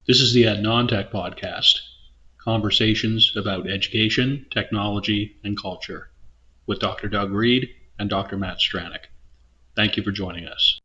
This is the Tech podcast, conversations about education, technology, and culture, with Dr. Doug Reed and Dr. Matt Stranick. Thank you for joining us.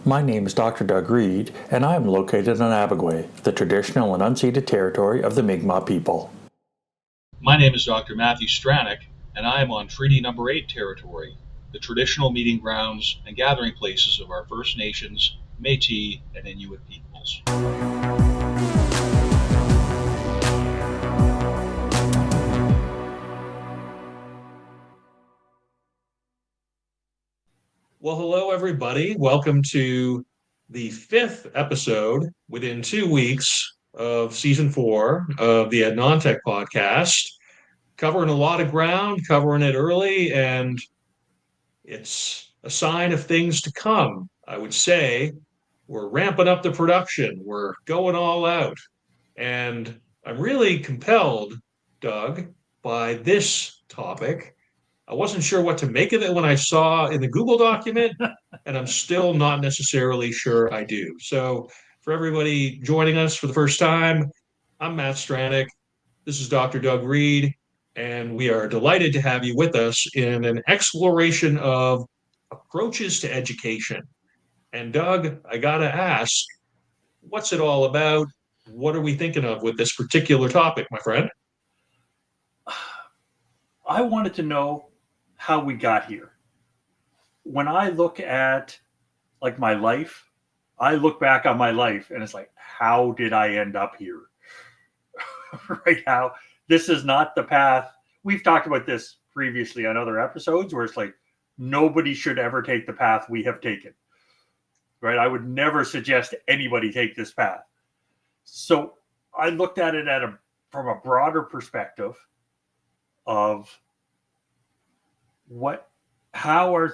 My name is Dr. Doug Reed, and I am located on Abagway, the traditional and unceded territory of the Mi'kmaq people. My name is Dr. Matthew Stranick, and I am on Treaty Number 8 territory, the traditional meeting grounds and gathering places of our First Nations, Métis, and Inuit peoples. Well, hello, everybody. Welcome to the 5th episode within 2 weeks of Season 4 of the Tech podcast. Covering a lot of ground, covering it early, and it's a sign of things to come. I would say we're ramping up the production. We're going all out. And I'm really compelled, Doug, by this topic. I wasn't sure what to make of it when I saw in the Google document, and I'm still not necessarily sure I do. So for everybody joining us for the first time, I'm Matt Stranick. This is Dr. Doug Reed, and we are delighted to have you with us in an exploration of approaches to education. And Doug, I gotta ask, what's it all about? What are we thinking of with this particular topic, my friend? I wanted to know how we got here. When I look at like my life, I look back on my life and it's like, how did I end up here? Right now, this is not the path. We've talked about this previously on other episodes where it's like, nobody should ever take the path we have taken. Right? I would never suggest anybody take this path. So I looked at it from a broader perspective of how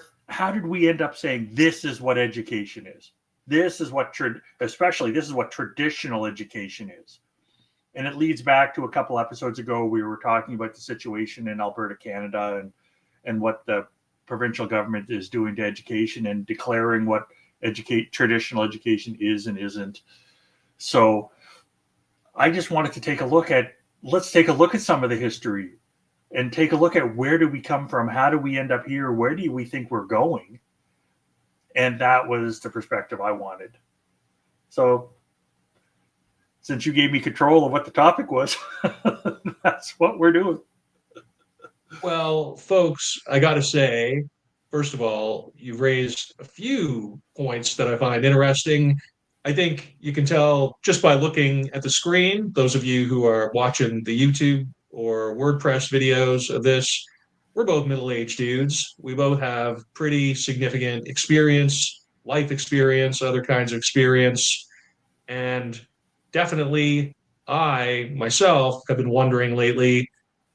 did we end up saying this is what education is? This is what traditional education is. And it leads back to a couple episodes ago, we were talking about the situation in Alberta, Canada, and what the provincial government is doing to education and declaring what traditional education is and isn't. So I just wanted to let's take a look at some of the history and take a look at where do we come from? How do we end up here? Where do we think we're going? And that was the perspective I wanted. So since you gave me control of what the topic was, that's what we're doing. Well, folks, I got to say, first of all, you've raised a few points that I find interesting. I think you can tell just by looking at the screen, those of you who are watching the YouTube or WordPress videos of this, we're both middle-aged dudes. We both have pretty significant experience, life experience, other kinds of experience. And definitely, I myself have been wondering lately.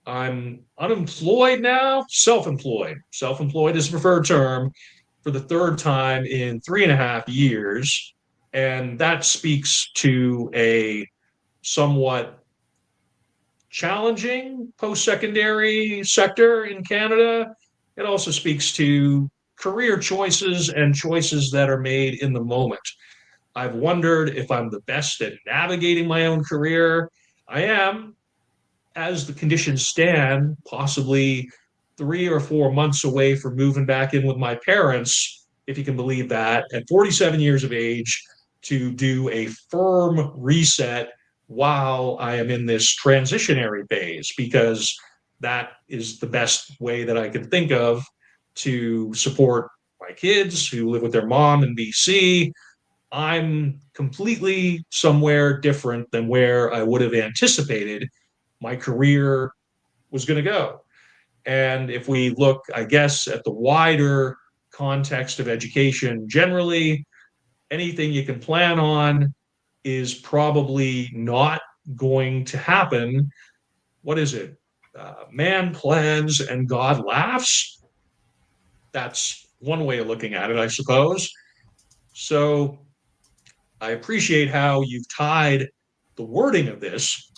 I'm unemployed now, self-employed. Self-employed is the preferred term for the third time in 3.5 years. And that speaks to a somewhat challenging post-secondary sector in Canada. It also speaks to career choices and choices that are made in the moment. I've wondered if I'm the best at navigating my own career. I am, as the conditions stand, possibly 3 or 4 months away from moving back in with my parents, if you can believe that, at 47 years of age, to do a firm reset while I am in this transitionary phase, because that is the best way that I can think of to support my kids who live with their mom in BC. I'm completely somewhere different than where I would have anticipated my career was going to go. And if we look, I guess, at the wider context of education generally, anything you can plan on is probably not going to happen. What is it? Man plans and God laughs. That's one way of looking at it, I suppose. So I appreciate how you've tied the wording of this,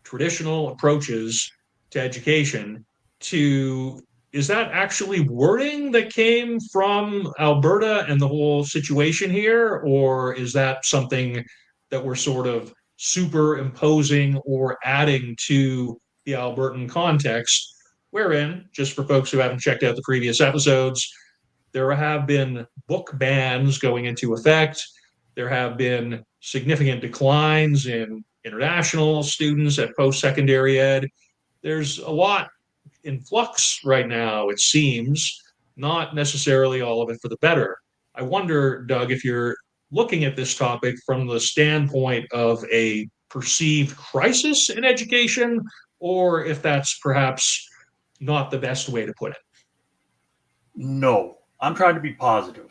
traditional approaches to education, to, is that actually wording that came from Alberta and the whole situation here? Or is that something that we're sort of superimposing or adding to the Albertan context? Wherein, just for folks who haven't checked out the previous episodes, there have been book bans going into effect. There have been significant declines in international students at post secondary ed. There's a lot in flux right now, it seems, not necessarily all of it for the better. I wonder, Doug, if you're looking at this topic from the standpoint of a perceived crisis in education, or if that's perhaps not the best way to put it. No, I'm trying to be positive.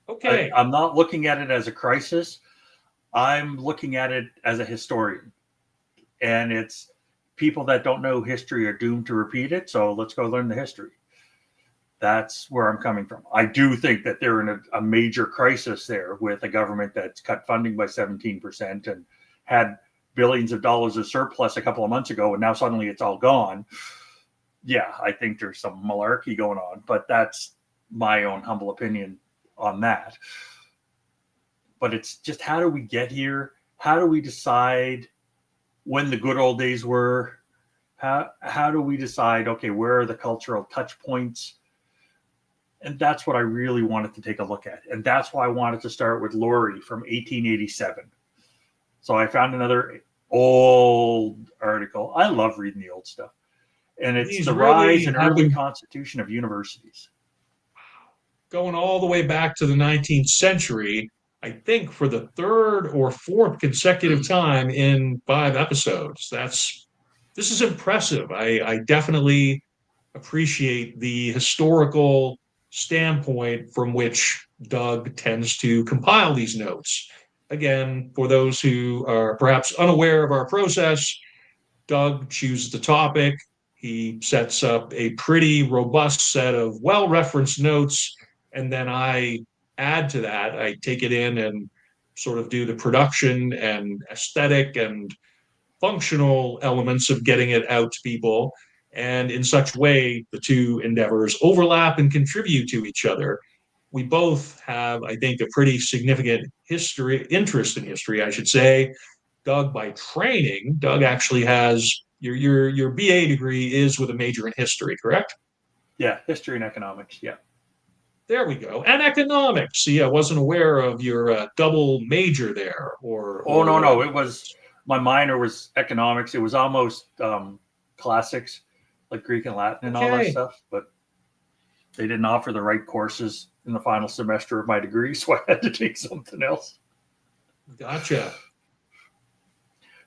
Okay. I'm not looking at it as a crisis. I'm looking at it as a historian. And it's people that don't know history are doomed to repeat it. So let's go learn the history. That's where I'm coming from. I do think that they're in a major crisis there with a government that's cut funding by 17% and had billions of dollars of surplus a couple of months ago, and now suddenly it's all gone. Yeah, I think there's some malarkey going on, but that's my own humble opinion on that. But it's just, how do we get here? How do we decide when the good old days were? How do we decide, okay, where are the cultural touch points? And that's what I really wanted to take a look at. And that's why I wanted to start with Laurie from 1887. So I found another old article. I love reading the old stuff. And it's These the really rise and have early been constitution of universities. going all the way back to the 19th century, I think for the third or fourth consecutive time in 5 episodes. This is impressive. I definitely appreciate the historical standpoint from which Doug tends to compile these notes. Again, for those who are perhaps unaware of our process, Doug chooses the topic. He sets up a pretty robust set of well referenced notes. And then I add to that. I take it in and sort of do the production and aesthetic and functional elements of getting it out to people. And in such way, the two endeavors overlap and contribute to each other. We both have, I think, a pretty significant interest in history, I should say. Doug, by training, Doug actually has your BA degree is with a major in history, correct? Yeah, history and economics. Yeah. There we go. And economics. See, I wasn't aware of your double major there. No. It was, my minor was economics. It was almost classics, like Greek and Latin and all that stuff. But they didn't offer the right courses in the final semester of my degree, so I had to take something else. Gotcha.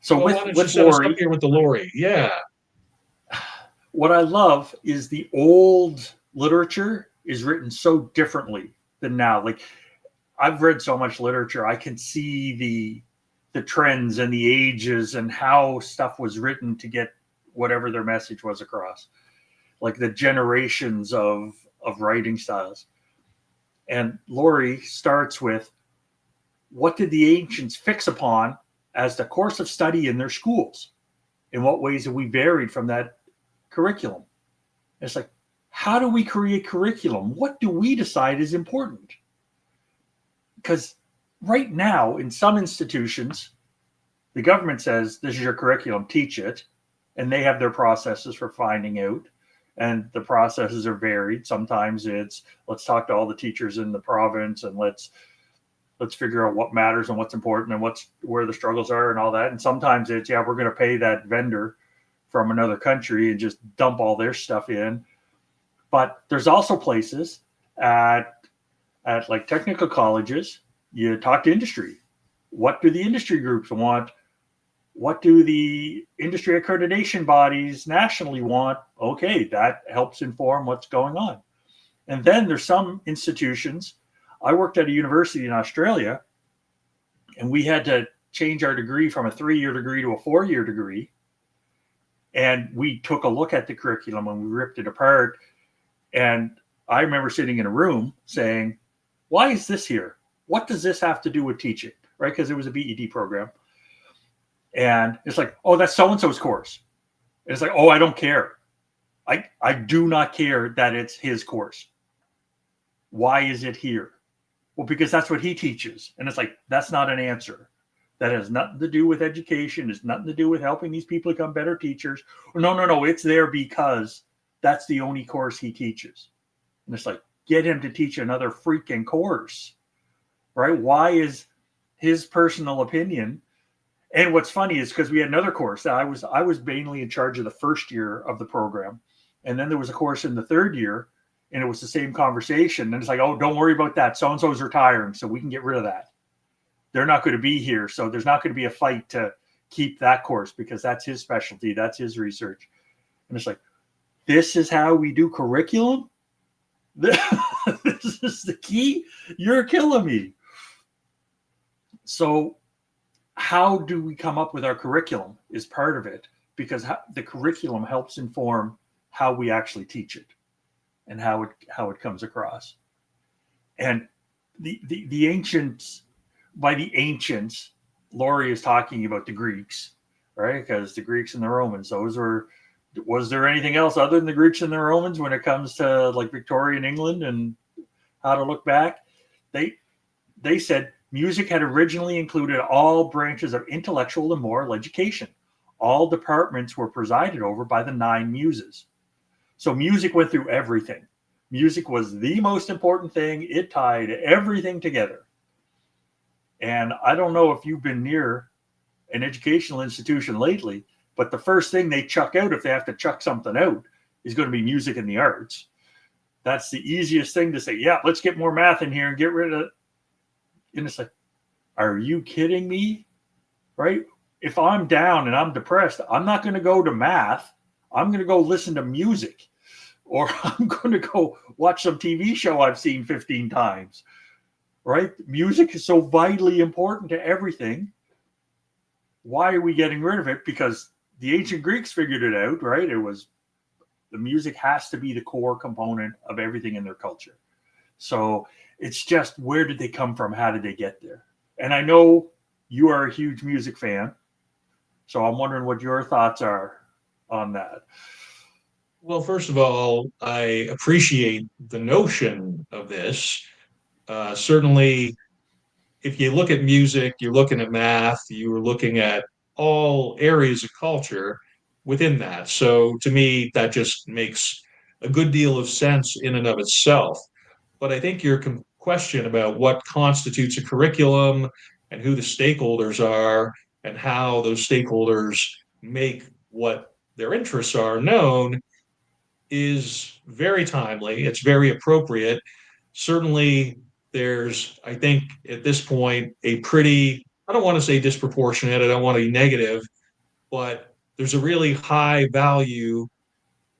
So well, with Laurie, here with the Laurie, yeah. What I love is the old literature is written so differently than now. Like, I've read so much literature, I can see the trends and the ages and how stuff was written to get whatever their message was across, like the generations of writing styles. And Laurie starts with, what did the ancients fix upon as the course of study in their schools? In what ways have we varied from that curriculum? It's like, how do we create curriculum? What do we decide is important? Because right now, in some institutions, the government says, this is your curriculum, teach it. And they have their processes for finding out. And the processes are varied. Sometimes it's, let's talk to all the teachers in the province and let's figure out what matters and what's important and where the struggles are and all that. And sometimes it's, yeah, we're going to pay that vendor from another country and just dump all their stuff in. But there's also places at like technical colleges, you talk to industry. What do the industry groups want? What do the industry accreditation bodies nationally want? Okay, that helps inform what's going on. And then there's some institutions. I worked at a university in Australia, and we had to change our degree from a 3-year degree to a 4-year degree. And we took a look at the curriculum and we ripped it apart. And I remember sitting in a room saying, why is this here? what does this have to do with teaching? Right? Because it was a BED program. And it's like, oh, that's so-and-so's course. And it's like, oh, I don't care. I do not care that it's his course. Why is it here? Well, because that's what he teaches. And it's like, that's not an answer. That has nothing to do with education. It's nothing to do with helping these people become better teachers. No. It's there because that's the only course he teaches. And it's like, get him to teach another freaking course, right? Why is his personal opinion? And what's funny is because we had another course that I was mainly in charge of the first year of the program. And then there was a course in the third year, and it was the same conversation. And it's like, oh, don't worry about that. So-and-so's retiring, so we can get rid of that. They're not going to be here. So there's not going to be a fight to keep that course because that's his specialty. That's his research. And it's like, this is how we do curriculum? This is the key? You're killing me. So how do we come up with our curriculum is part of it, because the curriculum helps inform how we actually teach it and how it comes across. And the ancients, by the ancients, Laurie is talking about the Greeks, right? Because the Greeks and the Romans, was there anything else other than the Greeks and the Romans when it comes to like Victorian England and how to look back? They said music had originally included all branches of intellectual and moral education. All departments were presided over by the 9 muses. So music went through everything. Music was the most important thing. It tied everything together. And I don't know if you've been near an educational institution lately, but the first thing they chuck out, if they have to chuck something out, is going to be music and the arts. That's the easiest thing to say. Yeah, let's get more math in here and get rid of it. And it's like, are you kidding me? Right? If I'm down and I'm depressed, I'm not going to go to math. I'm going to go listen to music, or I'm going to go watch some TV show I've seen 15 times. Right? Music is so vitally important to everything. Why are we getting rid of it? Because the ancient Greeks figured it out, right? It was the music has to be the core component of everything in their culture. So it's just, where did they come from? How did they get there? And I know you are a huge music fan, so I'm wondering what your thoughts are on that. Well, first of all, I appreciate the notion of this. Certainly, if you look at music, you're looking at math, you're looking at all areas of culture within that. So to me, that just makes a good deal of sense in and of itself. But I think your question about what constitutes a curriculum and who the stakeholders are and how those stakeholders make what their interests are known is very timely. It's very appropriate. Certainly, there's, I think, at this point, a pretty, I don't want to say disproportionate, I don't want to be negative, but there's a really high value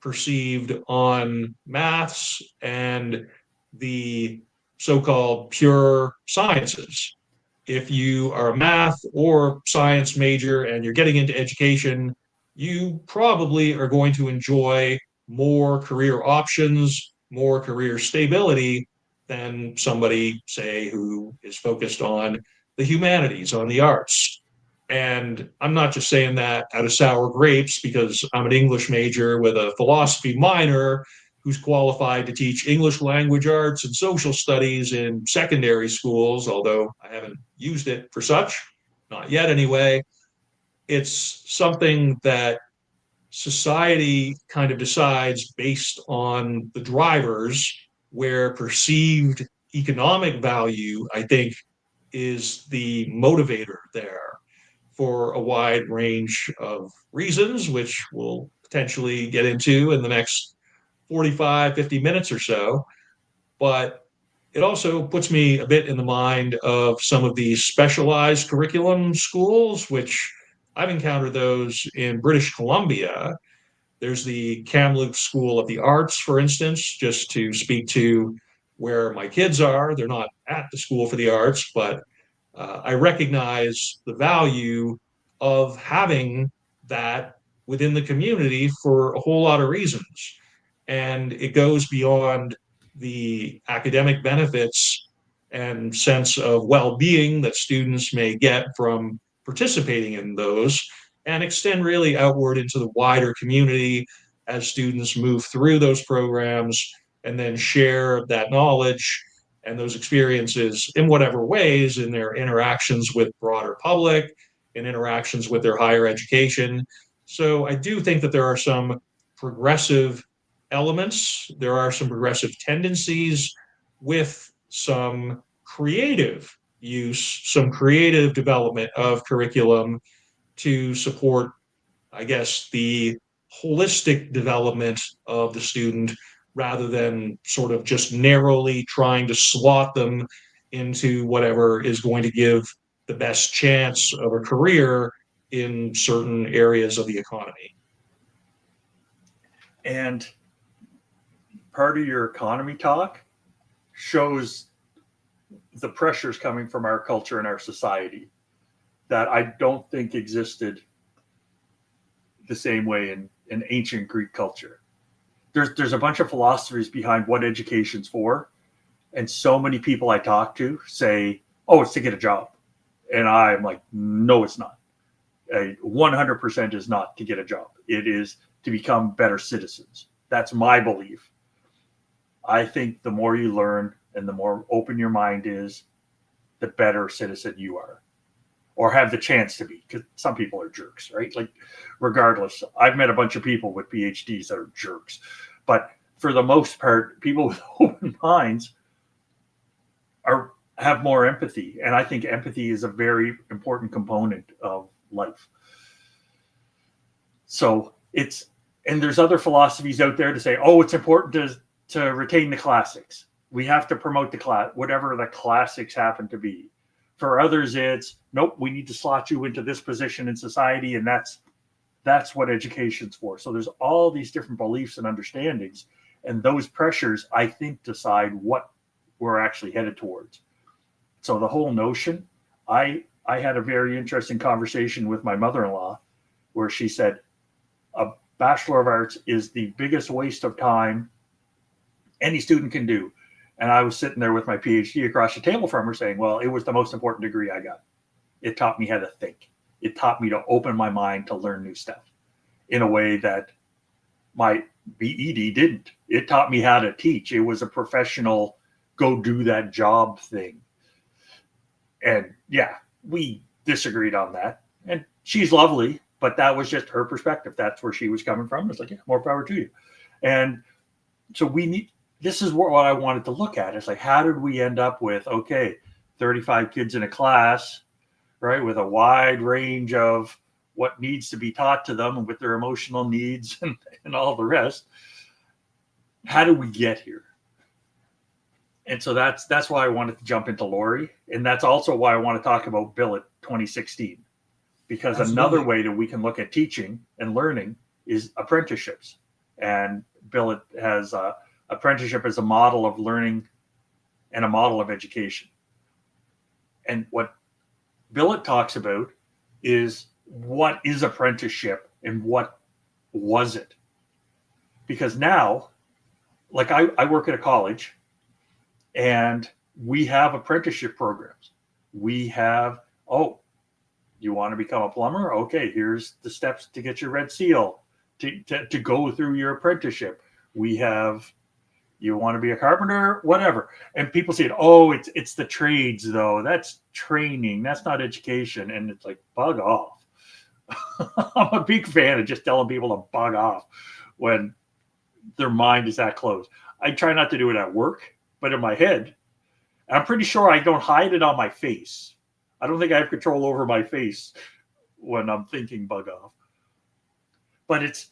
perceived on maths and the so-called pure sciences. If you are a math or science major and you're getting into education, you probably are going to enjoy more career options, more career stability than somebody, say, who is focused on the humanities, on the arts. And I'm not just saying that out of sour grapes, because I'm an English major with a philosophy minor who's qualified to teach English language arts and social studies in secondary schools, although I haven't used it for such, not yet anyway. It's something that society kind of decides based on the drivers, where perceived economic value, I think, is the motivator there for a wide range of reasons, which we'll potentially get into in the next 45, 50 minutes or so. But it also puts me a bit in the mind of some of these specialized curriculum schools, which I've encountered those in British Columbia. There's the Kamloops School of the Arts, for instance, just to speak to where my kids are. They're not at the School for the Arts, but I recognize the value of having that within the community for a whole lot of reasons. And it goes beyond the academic benefits and sense of well-being that students may get from participating in those, and extend really outward into the wider community as students move through those programs, and then share that knowledge and those experiences in whatever ways in their interactions with broader public and interactions with their higher education. So I do think that there are some progressive elements, there are some progressive tendencies with some creative use, some creative development of curriculum to support, I guess, the holistic development of the student rather than sort of just narrowly trying to slot them into whatever is going to give the best chance of a career in certain areas of the economy. And part of your economy talk shows the pressures coming from our culture and our society that I don't think existed the same way in ancient Greek culture. There's a bunch of philosophies behind what education's for, and so many people I talk to say, "Oh, it's to get a job," and I'm like, "No, it's not. 100% is not to get a job. It is to become better citizens." That's my belief. I think the more you learn and the more open your mind is, the better citizen you are, or have the chance to be, because some people are jerks, right? Like, regardless, I've met a bunch of people with PhDs that are jerks, but for the most part, people with open minds have more empathy, and I think empathy is a very important component of life. So and there's other philosophies out there to say, oh, it's important to retain the classics. We have to promote the class, whatever the classics happen to be. For others, it's nope, we need to slot you into this position in society, and that's what education's for. So there's all these different beliefs and understandings, and those pressures, I think, decide what we're actually headed towards. So the whole notion, I had a very interesting conversation with my mother-in-law where she said, a Bachelor of Arts is the biggest waste of time any student can do. And I was sitting there with my PhD across the table from her saying, well, it was the most important degree I got. It taught me how to think. It taught me to open my mind to learn new stuff in a way that my BEd didn't. It taught me how to teach. It was a professional, go do that job thing. And yeah, we disagreed on that. And she's lovely, but that was just her perspective. That's where she was coming from. It's like, yeah, more power to you. And so this is what I wanted to look at. It's like, how did we end up with, okay, 35 kids in a class, right, with a wide range of what needs to be taught to them and with their emotional needs and all the rest. How do we get here? And so that's why I wanted to jump into Lori. And that's also why I want to talk about Billet 2016. Because Absolutely. Another way that we can look at teaching and learning is apprenticeships. And Billet has apprenticeship as a model of learning and a model of education. And what Billet talks about is what is apprenticeship and what was it? Because now, like I work at a college and we have apprenticeship programs. We have, you want to become a plumber? Okay, here's the steps to get your red seal, to go through your apprenticeship. We have, you want to be a carpenter, whatever. And people say, oh, it's the trades though. That's training. That's not education. And it's like, bug off. I'm a big fan of just telling people to bug off when their mind is that closed. I try not to do it at work, but in my head, I'm pretty sure I don't hide it on my face. I don't think I have control over my face when I'm thinking bug off. But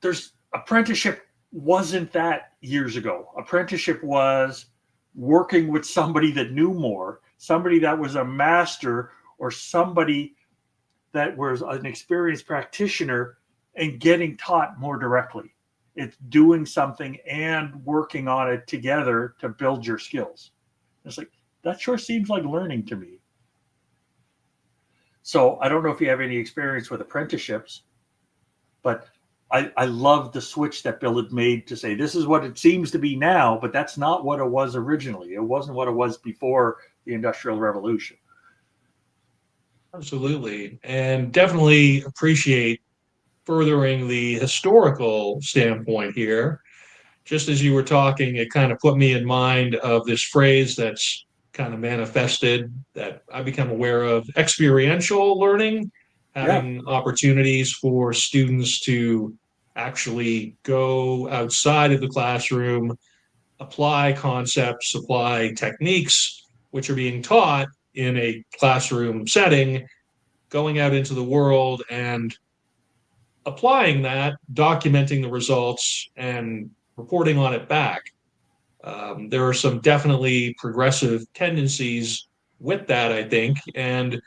there's apprenticeship wasn't that years ago. Apprenticeship was working with somebody that knew more, somebody that was a master, or somebody that was an experienced practitioner and getting taught more directly. It's doing something and working on it together to build your skills. It's like, that sure seems like learning to me. So I don't know if you have any experience with apprenticeships, but I love the switch that Bill had made to say this is what it seems to be now, but that's not what it was originally. It wasn't what it was before the Industrial Revolution. Absolutely. And definitely appreciate furthering the historical standpoint here. Just as you were talking, it kind of put me in mind of this phrase that's kind of manifested that I become aware of: experiential learning, Yeah. having opportunities for students to actually go outside of the classroom, apply concepts, apply techniques which are being taught in a classroom setting, going out into the world and applying that, documenting the results, and reporting on it back. There are some definitely progressive tendencies with that, I think. And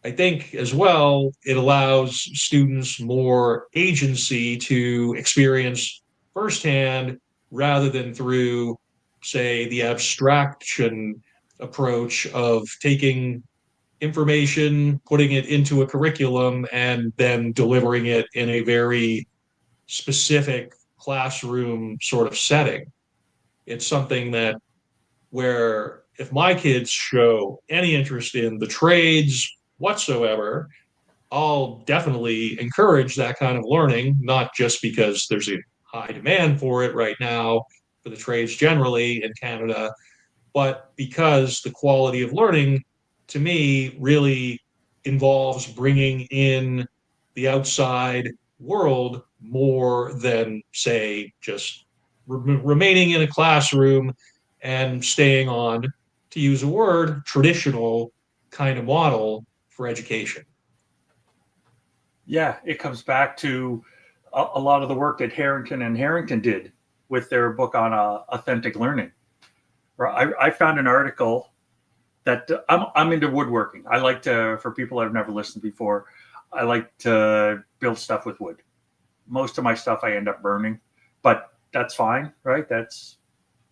I think as well, it allows students more agency to experience firsthand rather than through, say, the abstraction approach of taking information, putting it into a curriculum, and then delivering it in a very specific classroom sort of setting. It's something that where if my kids show any interest in the trades whatsoever, I'll definitely encourage that kind of learning, not just because there's a high demand for it right now for the trades generally in Canada, but because the quality of learning to me really involves bringing in the outside world more than, say, just remaining in a classroom and staying on, to use a word, traditional kind of model for education. Yeah, it comes back to a lot of the work that Harrington and Harrington did with their book on authentic learning. I found an article that I'm into woodworking. I like to, for people I've never listened before, I like to build stuff with wood. Most of my stuff I end up burning, but that's fine, right? That's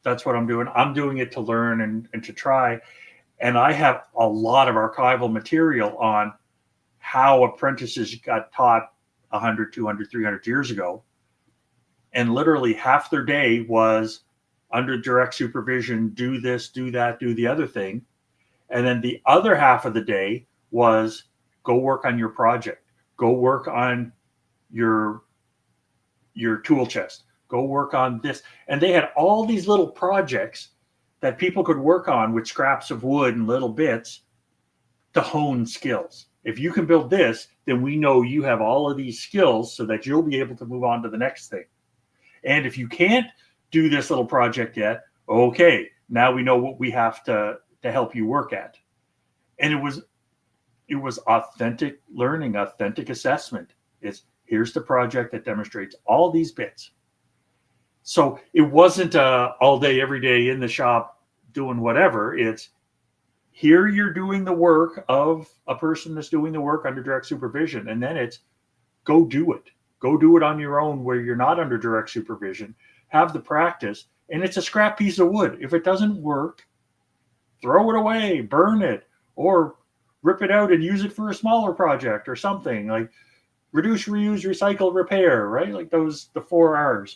what I'm doing. I'm doing it to learn and to try. And I have a lot of archival material on how apprentices got taught 100, 200, 300 years ago. And literally half their day was under direct supervision, do this, do that, do the other thing. And then the other half of the day was go work on your project, go work on your tool chest, go work on this. And they had all these little projects that people could work on with scraps of wood and little bits to hone skills. If you can build this, then we know you have all of these skills so that you'll be able to move on to the next thing. And if you can't do this little project yet, okay, now we know what we have to help you work at. And it was authentic learning, authentic assessment. It's here's the project that demonstrates all these bits. So it wasn't all day, every day in the shop doing whatever. It's here you're doing the work of a person that's doing the work under direct supervision. And then it's go do it. Go do it on your own where you're not under direct supervision. Have the practice. And it's a scrap piece of wood. If it doesn't work, throw it away, burn it, or rip it out and use it for a smaller project or something like reduce, reuse, recycle, repair, right? Like the 4 R's.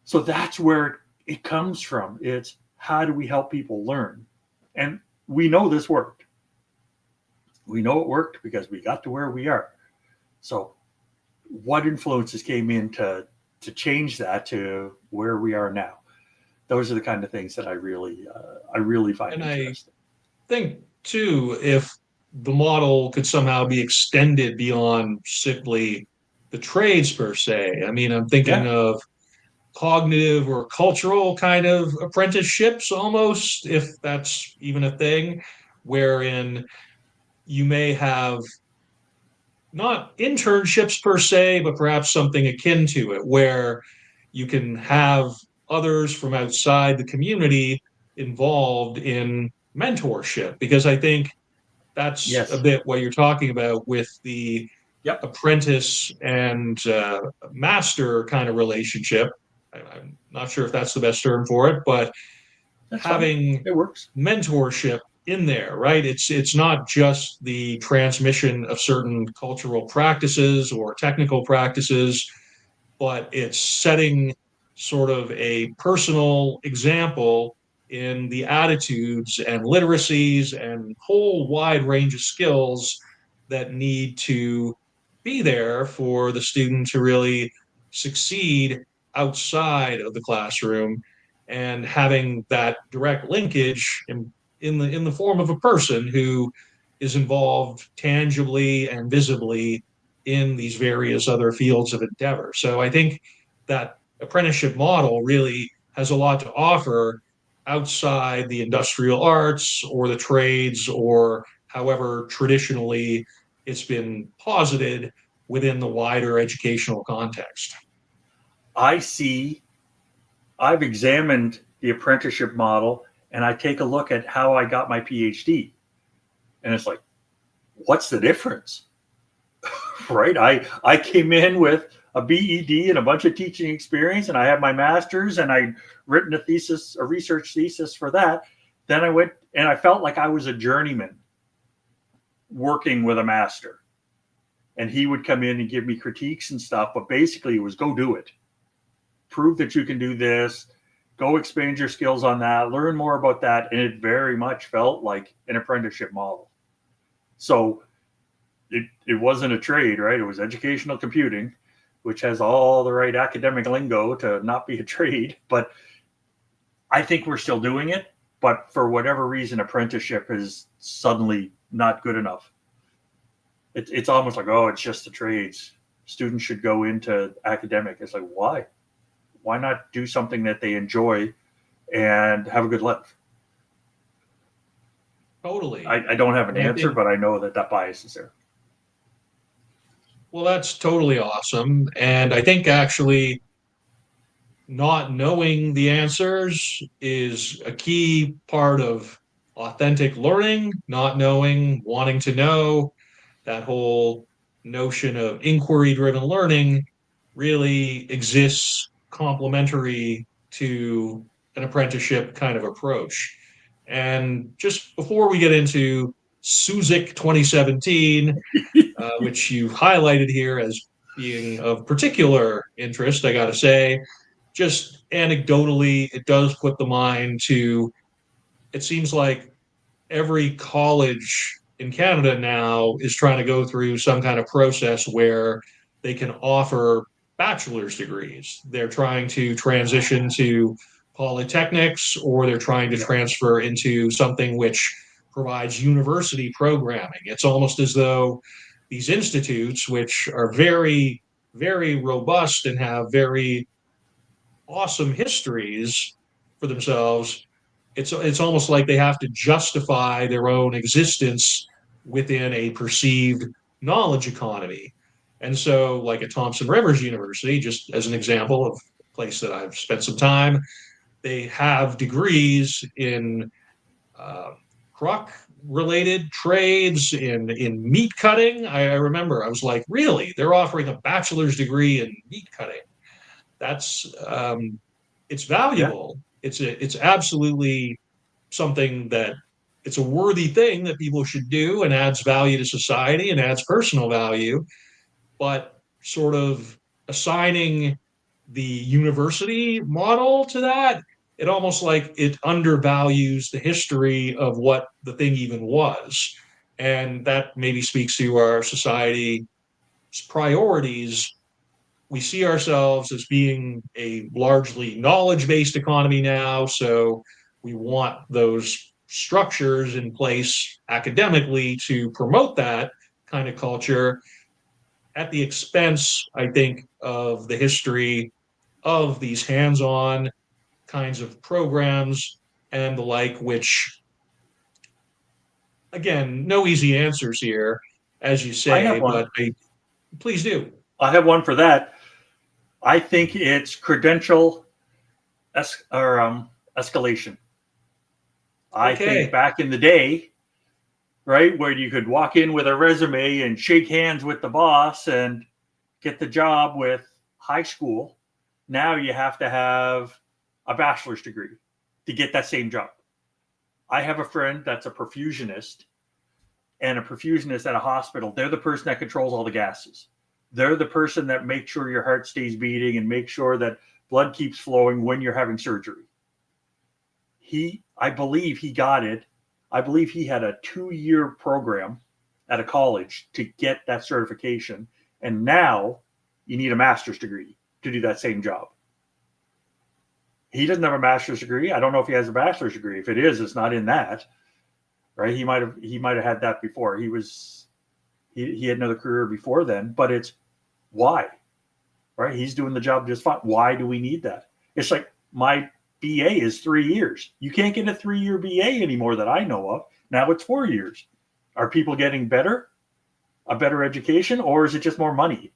So that's where it comes from. It's how do we help people learn? And we know this worked. We know it worked because we got to where we are. So what influences came in to change that to where we are now? Those are the kind of things that I really find interesting. I think too, if the model could somehow be extended beyond simply the trades per se. I mean, I'm thinking of cognitive or cultural kind of apprenticeships almost, if that's even a thing, wherein you may have not internships per se, but perhaps something akin to it, where you can have others from outside the community involved in mentorship. Because I think that's a bit what you're talking about with the apprentice and master kind of relationship. I'm not sure if that's the best term for it, but that's having it works. mentorship in there, right? It's not just the transmission of certain cultural practices or technical practices, but it's setting sort of a personal example in the attitudes and literacies and whole wide range of skills that need to be there for the student to really succeed outside of the classroom, and having that direct linkage in the form of a person who is involved tangibly and visibly in these various other fields of endeavor. So I think that apprenticeship model really has a lot to offer outside the industrial arts or the trades, or however traditionally it's been posited within the wider educational context. I see, I've examined the apprenticeship model and I take a look at how I got my PhD. And it's like, what's the difference? Right? I came in with a BEd and a bunch of teaching experience, and I had my master's, and I'd written a thesis, a research thesis for that. Then I went and I felt like I was a journeyman working with a master. And he would come in and give me critiques and stuff, but basically it was go do it. Prove that you can do this, go expand your skills on that, learn more about that. And it very much felt like an apprenticeship model. So it wasn't a trade, right? It was educational computing, which has all the right academic lingo to not be a trade. But I think we're still doing it. But for whatever reason, apprenticeship is suddenly not good enough. It's almost like, oh, it's just the trades. Students should go into academic. It's like, why? Why not do something that they enjoy and have a good life? Totally. I don't have an answer, but I know that bias is there. Well, that's totally awesome. And I think actually not knowing the answers is a key part of authentic learning, not knowing, wanting to know. That whole notion of inquiry driven learning really exists complementary to an apprenticeship kind of approach. And just before we get into SUSIC 2017, which you highlighted here as being of particular interest, I got to say, just anecdotally, it does put the mind to, it seems like every college in Canada now is trying to go through some kind of process where they can offer bachelor's degrees. They're trying to transition to polytechnics, or they're trying to transfer into something which provides university programming. It's almost as though these institutes, which are very, very robust and have very awesome histories for themselves, it's almost like they have to justify their own existence within a perceived knowledge economy. And so, like at Thompson Rivers University, just as an example of a place that I've spent some time, they have degrees in truck related trades, in meat cutting. I remember I was like, really? They're offering a bachelor's degree in meat cutting? That's it's valuable. It's absolutely something that it's a worthy thing that people should do and adds value to society and adds personal value. But sort of assigning the university model to that, it almost like it undervalues the history of what the thing even was. And that maybe speaks to our society's priorities. We see ourselves as being a largely knowledge-based economy now, so we want those structures in place academically to promote that kind of culture at the expense, I think, of the history of these hands-on kinds of programs and the like, which, again, no easy answers here, as you I have say, one. but please do. I have one for that. I think it's credential escalation. I think back in the day, right, where you could walk in with a resume and shake hands with the boss and get the job with high school. Now you have to have a bachelor's degree to get that same job. I have a friend that's a perfusionist, and a perfusionist at a hospital. They're the person that controls all the gases. They're the person that makes sure your heart stays beating and make sure that blood keeps flowing when you're having surgery. I believe he got it. I believe he had a 2-year program at a college to get that certification. And now you need a master's degree to do that same job. He doesn't have a master's degree. I don't know if he has a bachelor's degree. If it is, it's not in that, right? He might have had that before. He had another career before then, but it's why, right? He's doing the job just fine. Why do we need that? It's like my BA is 3 years. You can't get a 3-year BA anymore that I know of. Now it's 4 years. Are people getting better, a better education, or is it just more money?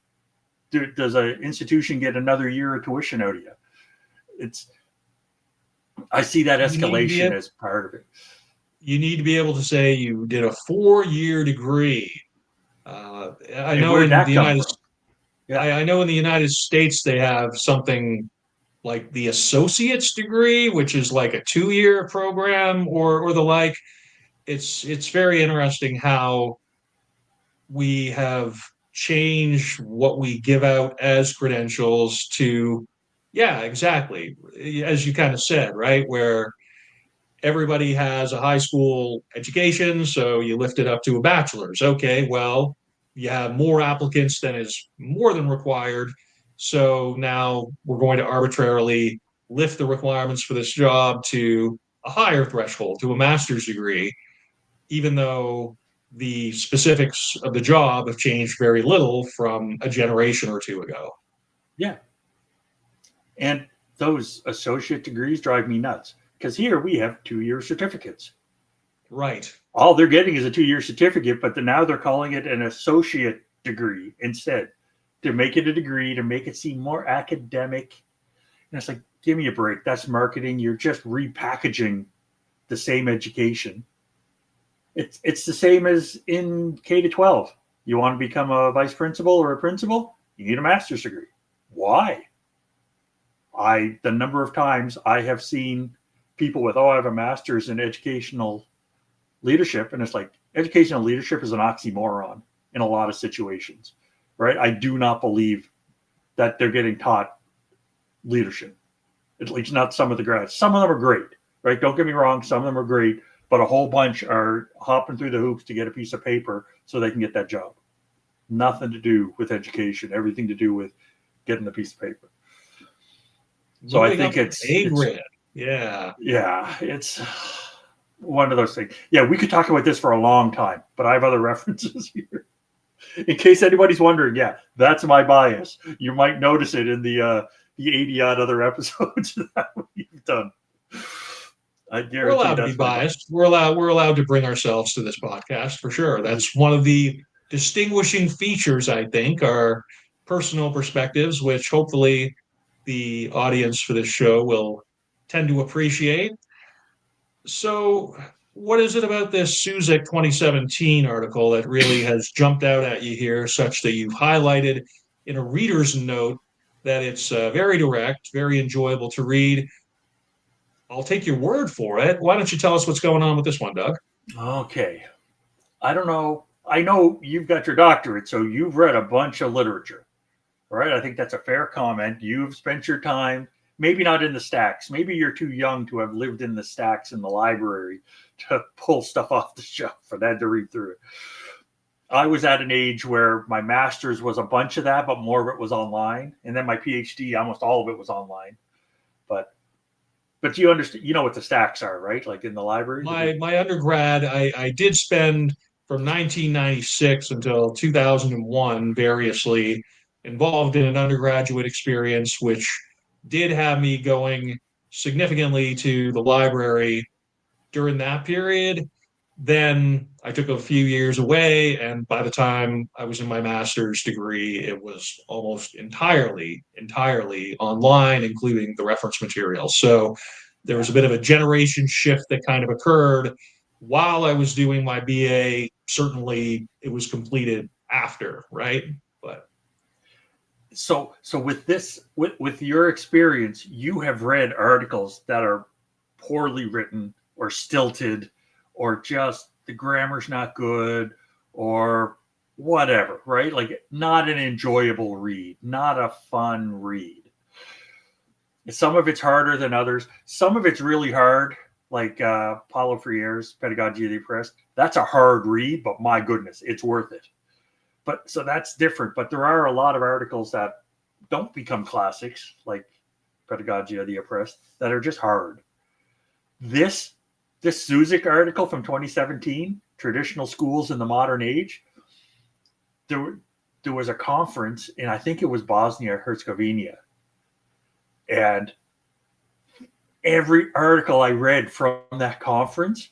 Does an institution get another year of tuition out of you? I see that escalation as part of it. You need to be able to say you did a 4-year degree. I know in the United States they have something like the associate's degree, which is like a 2-year program or the like. It's very interesting how we have changed what we give out as credentials to, yeah, exactly, as you kind of said, right, where everybody has a high school education, so you lift it up to a bachelor's. Okay, well, you have more applicants than is more than required. So now we're going to arbitrarily lift the requirements for this job to a higher threshold, to a master's degree, even though the specifics of the job have changed very little from a generation or two ago. Yeah. And those associate degrees drive me nuts because here we have 2-year certificates. Right. All they're getting is a 2-year certificate, but now they're calling it an associate degree instead to make it a degree, to make it seem more academic. And it's like, give me a break. That's marketing. You're just repackaging the same education. It's the same as in K-12. You want to become a vice principal or a principal? You need a master's degree. Why? The number of times I have seen people with, I have a master's in educational leadership, and it's like educational leadership is an oxymoron in a lot of situations, right? I do not believe that they're getting taught leadership, at least not some of the grads. Some of them are great, right? Don't get me wrong, some of them are great, but a whole bunch are hopping through the hoops to get a piece of paper so they can get that job. Nothing to do with education, everything to do with getting the piece of paper. So I think it's yeah, it's one of those things. Yeah, we could talk about this for a long time, but I have other references here. In case anybody's wondering, yeah, that's my bias. You might notice it in the 80 odd other episodes that we've done. I guarantee we're allowed to be biased. We're allowed to bring ourselves to this podcast for sure. That's one of the distinguishing features, I think, are personal perspectives, which hopefully the audience for this show will tend to appreciate. So, what is it about this Suzik 2017 article that really has jumped out at you here, such that you've highlighted in a reader's note that it's very direct, very enjoyable to read? I'll take your word for it. Why don't you tell us what's going on with this one, Doug? Okay. I don't know. I know you've got your doctorate, so you've read a bunch of literature, right? I think that's a fair comment. You've spent your time, maybe not in the stacks. Maybe you're too young to have lived in the stacks in the library to pull stuff off the shelf for that to read through it. I was at an age where my master's was a bunch of that, but more of it was online. And then my PhD, almost all of it was online. But you understand, you know what the stacks are, right? Like in the library? My undergrad, I did spend from 1996 until 2001 variously involved in an undergraduate experience, which did have me going significantly to the library during that period. Then I took a few years away, and by the time I was in my master's degree, it was almost entirely online, including the reference material. So there was a bit of a generation shift that kind of occurred while I was doing my BA. Certainly, it was completed after, right? But so with this, with your experience, you have read articles that are poorly written or stilted or just the grammar's not good or whatever, right? Like not an enjoyable read, not a fun read. Some of it's harder than others. Some of it's really hard, like Paulo Freire's Pedagogy of the Oppressed. That's a hard read, but my goodness, it's worth it. But so that's different. But there are a lot of articles that don't become classics, like Pedagogy of the Oppressed, that are just hard. This Zuzik article from 2017, Traditional Schools in the Modern Age, there was a conference, and I think it was Bosnia-Herzegovina. And every article I read from that conference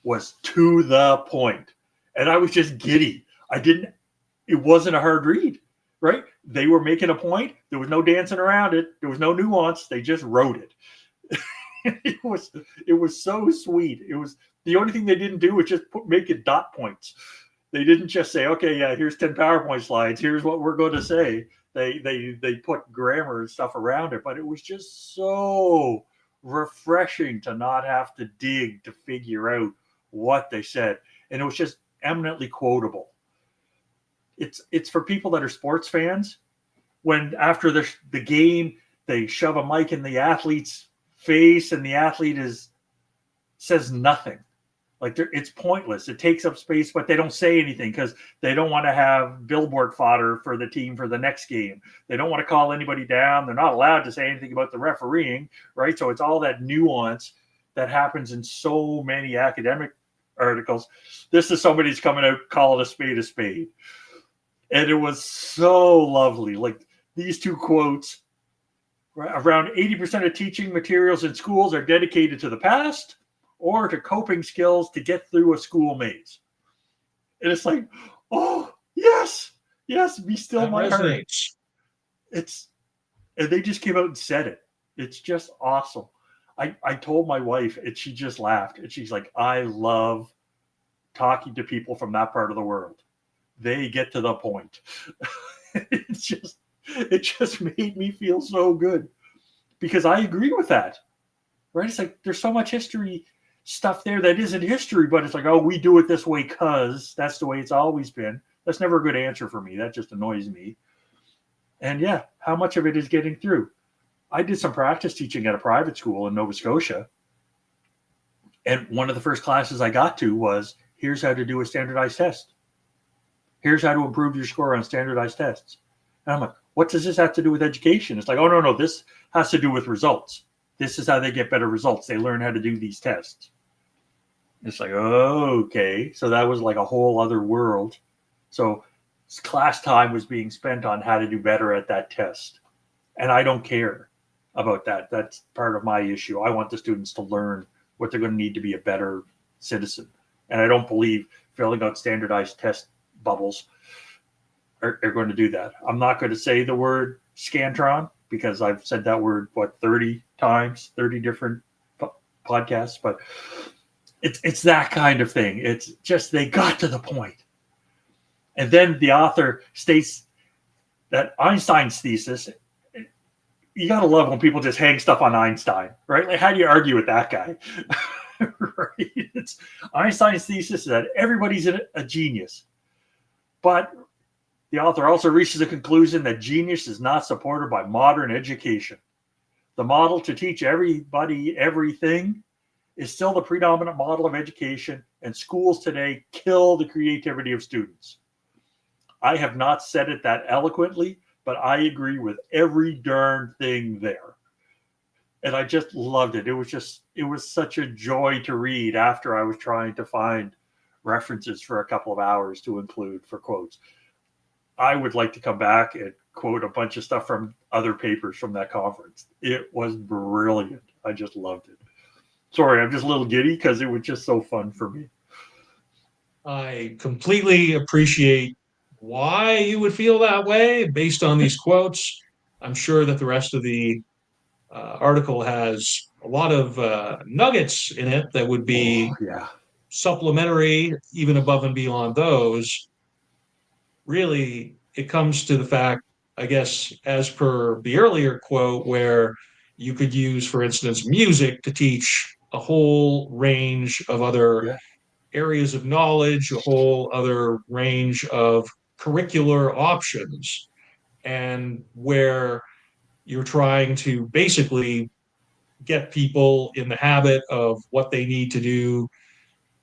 was to the point. And I was just giddy. It wasn't a hard read, right? They were making a point. There was no dancing around it. There was no nuance. They just wrote it. It was so sweet. It was the only thing they didn't do was just make it dot points. They didn't just say, okay, yeah, here's 10 PowerPoint slides. Here's what we're going to say. They put grammar and stuff around it, but it was just so refreshing to not have to dig to figure out what they said. And it was just eminently quotable. It's for people that are sports fans. When after the game, they shove a mic in the athlete's face and the athlete says nothing. Like it's pointless. It takes up space, but they don't say anything because they don't want to have billboard fodder for the team for the next game. They don't want to call anybody down. They're not allowed to say anything about the refereeing, right? So it's all that nuance that happens in so many academic articles. This is somebody's coming out calling a spade a spade. And it was so lovely. Like these two quotes, right? Around 80% of teaching materials in schools are dedicated to the past or to coping skills to get through a school maze. And it's like, oh, yes, be still That my resonates. heart. And they just came out and said it. It's just awesome. I told my wife, and she just laughed. And she's like, I love talking to people from that part of the world. They get to the point. It just made me feel so good because I agree with that. Right? It's like there's so much history stuff there that isn't history, but it's like, oh, we do it this way because that's the way it's always been. That's never a good answer for me. That just annoys me. And yeah, how much of it is getting through? I did some practice teaching at a private school in Nova Scotia. And one of the first classes I got to was, here's how to do a standardized test. Here's how to improve your score on standardized tests. And I'm like, what does this have to do with education? It's like, oh, no, this has to do with results. This is how they get better results. They learn how to do these tests. It's like, oh, okay. So that was like a whole other world. So class time was being spent on how to do better at that test. And I don't care about that. That's part of my issue. I want the students to learn what they're going to need to be a better citizen. And I don't believe filling out standardized test bubbles are going to do that. I'm not going to say the word Scantron because I've said that word, 30 times, 30 different podcasts, but it's that kind of thing. It's just, they got to the point. And then the author states that Einstein's thesis, you got to love when people just hang stuff on Einstein, right? Like, how do you argue with that guy? Right? Einstein's thesis is that everybody's a genius. But the author also reaches a conclusion that genius is not supported by modern education. The model to teach everybody everything is still the predominant model of education, and schools today kill the creativity of students. I have not said it that eloquently, but I agree with every darn thing there. And I just loved it. It was such a joy to read after I was trying to find references for a couple of hours to include for quotes. I would like to come back and quote a bunch of stuff from other papers from that conference. It was brilliant. I just loved it. Sorry, I'm just a little giddy because it was just so fun for me. I completely appreciate why you would feel that way based on these quotes. I'm sure that the rest of the article has a lot of nuggets in it that would be supplementary, even above and beyond those. Really, it comes to the fact, I guess, as per the earlier quote, where you could use, for instance, music to teach a whole range of other Yeah. areas of knowledge, a whole other range of curricular options, and where you're trying to basically get people in the habit of what they need to do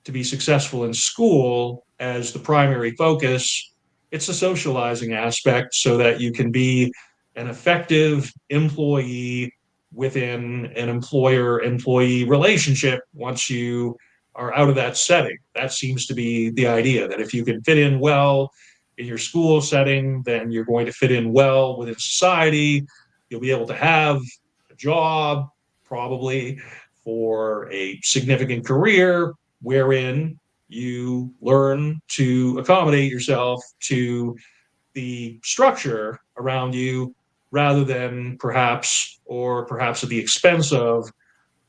to be successful in school as the primary focus. It's a socializing aspect so that you can be an effective employee within an employer employee relationship once you are out of that setting. That seems to be the idea, that if you can fit in well in your school setting, then you're going to fit in well within society. You'll be able to have a job, probably, for a significant career wherein you learn to accommodate yourself to the structure around you rather than perhaps at the expense of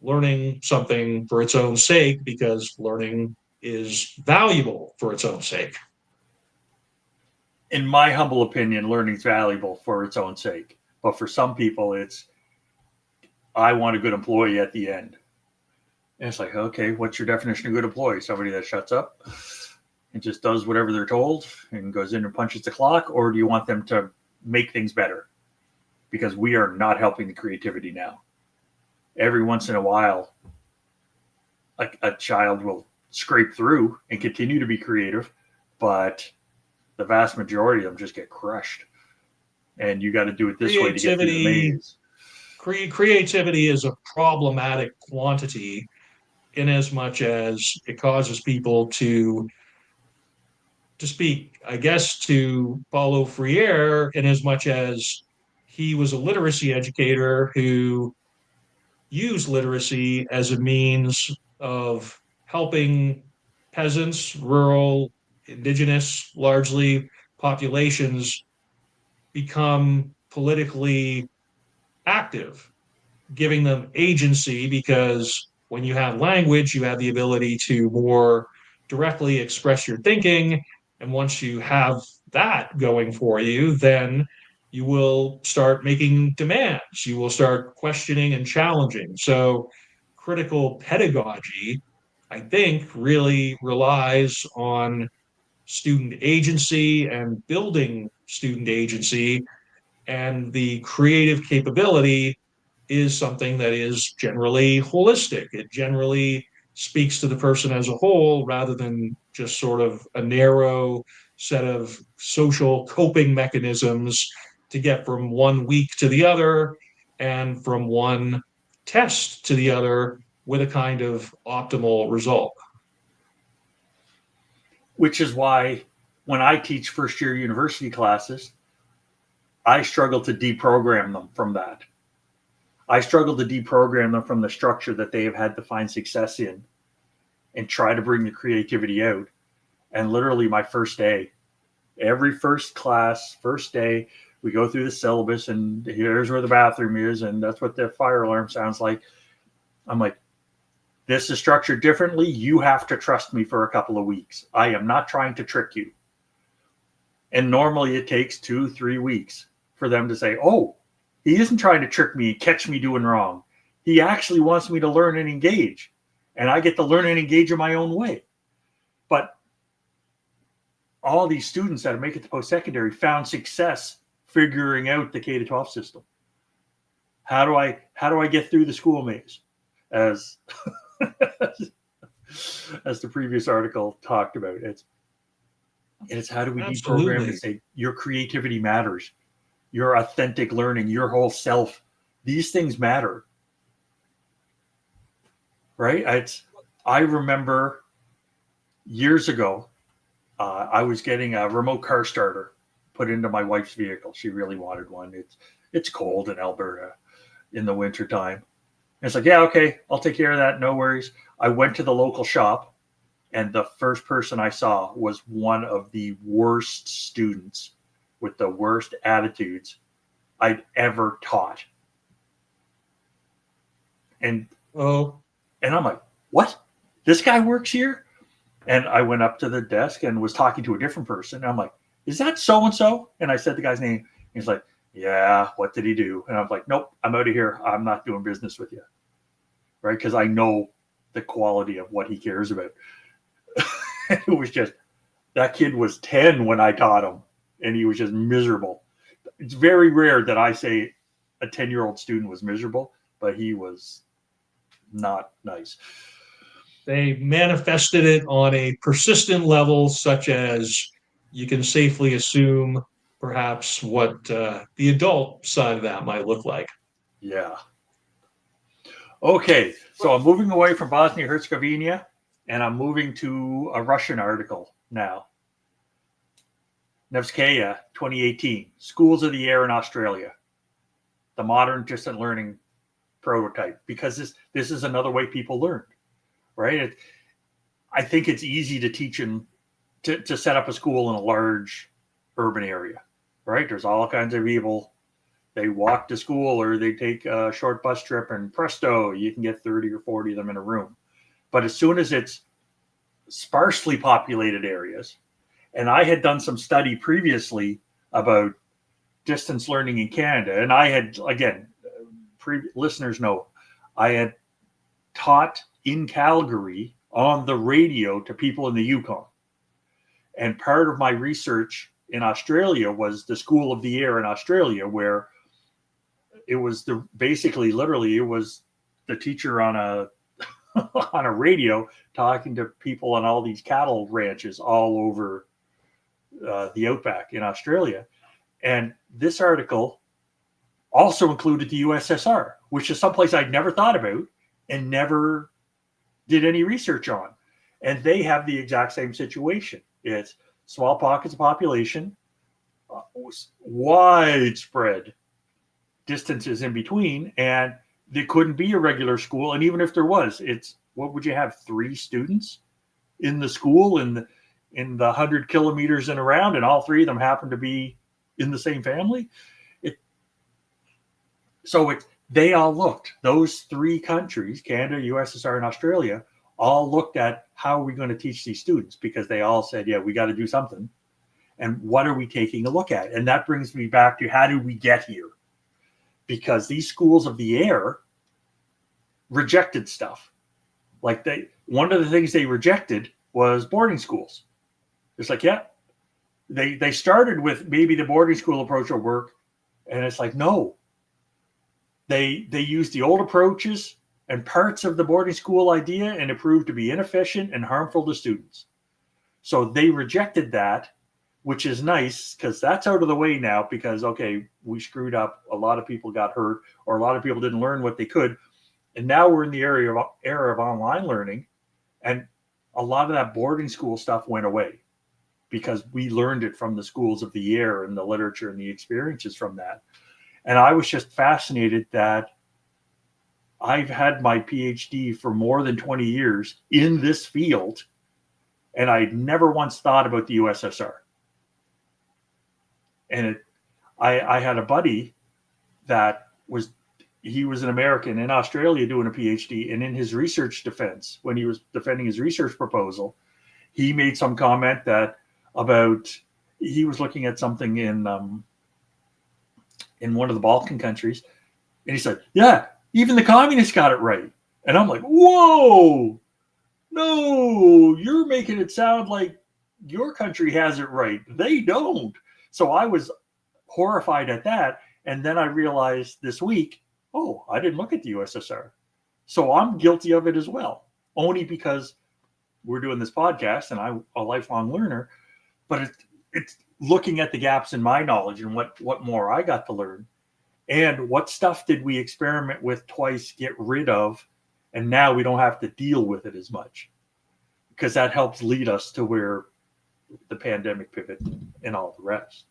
learning something for its own sake, because learning is valuable for its own sake. In my humble opinion, learning's valuable for its own sake. But for some people, it's, I want a good employee at the end. And it's like, okay, what's your definition of good employee? Somebody that shuts up and just does whatever they're told and goes in and punches the clock? Or do you want them to make things better? Because we are not helping the creativity now. Every once in a while, like a child will scrape through and continue to be creative, but the vast majority of them just get crushed. And you got to do it this way to get through the maze. Creativity is a problematic quantity in as much as it causes people to speak, I guess, to Paulo Freire, in as much as he was a literacy educator who used literacy as a means of helping peasants, rural, indigenous, largely populations become politically active, giving them agency, because when you have language, you have the ability to more directly express your thinking. And once you have that going for you, then you will start making demands. You will start questioning and challenging. So, critical pedagogy, I think, really relies on student agency and building student agency, and the creative capability is something that is generally holistic. It generally speaks to the person as a whole rather than just sort of a narrow set of social coping mechanisms to get from one week to the other and from one test to the other with a kind of optimal result. Which is why when I teach first year university classes, I struggle to deprogram them from that. I struggle to deprogram them from the structure that they have had to find success in and try to bring the creativity out. And literally my first day, every first class, first day, we go through the syllabus and here's where the bathroom is and that's what the fire alarm sounds like. I'm like, this is structured differently. You have to trust me for a couple of weeks. I am not trying to trick you. And normally it takes 2-3 weeks for them to say, oh, he isn't trying to trick me and catch me doing wrong. He actually wants me to learn and engage. And I get to learn and engage in my own way. But all these students that make it to post-secondary found success figuring out the K-12 system. How do I get through the school maze? As as the previous article talked about, it's how do we deprogram and say your creativity matters, your authentic learning, your whole self. These things matter, right? I remember years ago, I was getting a remote car starter put into my wife's vehicle. She really wanted one. It's cold in Alberta in the wintertime. And it's like, yeah, okay, I'll take care of that. No worries. I went to the local shop, and the first person I saw was one of the worst students with the worst attitudes I'd ever taught. And I'm like, what? This guy works here? And I went up to the desk and was talking to a different person. And I'm like, is that so-and-so? And I said the guy's name. He's like, yeah, what did he do? And I'm like, nope, I'm out of here. I'm not doing business with you. Right? Because I know the quality of what he cares about. It was just, that kid was 10 when I taught him, and he was just miserable. It's very rare that I say a 10-year-old student was miserable, but he was not nice. They manifested it on a persistent level, such as you can safely assume perhaps what the adult side of that might look like. Yeah. Okay, so I'm moving away from Bosnia-Herzegovina, and I'm moving to a Russian article now. Nevskaya, 2018, Schools of the Air in Australia, the modern distant learning prototype, because this is another way people learn, right? I think it's easy to teach them to set up a school in a large urban area, right? There's all kinds of people. They walk to school or they take a short bus trip, and presto, you can get 30 or 40 of them in a room. But as soon as it's sparsely populated areas, and I had done some study previously about distance learning in Canada, and I had, again, listeners know, I had taught in Calgary on the radio to people in the Yukon. And part of my research in Australia was the School of the Air in Australia, where it was basically literally it was the teacher on a on a radio talking to people on all these cattle ranches all over the outback in Australia. And this article also included the USSR, which is someplace I'd never thought about and never did any research on. And they have the exact same situation. It's small pockets of population, widespread distances in between, and there couldn't be a regular school. And even if there was, it's, what would you have, 3 students in the school in the 100 kilometers and around, and all 3 of them happen to be in the same family? They all looked, those 3 countries, Canada, USSR, and Australia, all looked at how are we going to teach these students, because they all said, yeah, we got to do something. And what are we taking a look at? And that brings me back to, how did we get here? Because these schools of the air rejected stuff. Like one of the things they rejected was boarding schools. It's like, yeah, they started with maybe the boarding school approach will work. And it's like, no, they used the old approaches and parts of the boarding school idea, and it proved to be inefficient and harmful to students. So they rejected that, which is nice because that's out of the way now, because, okay, we screwed up. A lot of people got hurt, or a lot of people didn't learn what they could. And now we're in the era of online learning. And a lot of that boarding school stuff went away because we learned it from the schools of the air and the literature and the experiences from that. And I was just fascinated that I've had my PhD for more than 20 years in this field, and I'd never once thought about the USSR. And I had a buddy that he was an American in Australia doing a PhD, and in his research defense, when he was defending his research proposal, he made some comment he was looking at something in one of the Balkan countries, and he said, yeah, even the communists got it right. And I'm like, whoa, no, you're making it sound like your country has it right. They don't. So I was horrified at that. And then I realized this week, oh, I didn't look at the USSR. So I'm guilty of it as well, only because we're doing this podcast and I'm a lifelong learner. But it's looking at the gaps in my knowledge and what more I got to learn. And what stuff did we experiment with twice, get rid of, and now we don't have to deal with it as much? Because that helps lead us to where the pandemic pivot and all the rest.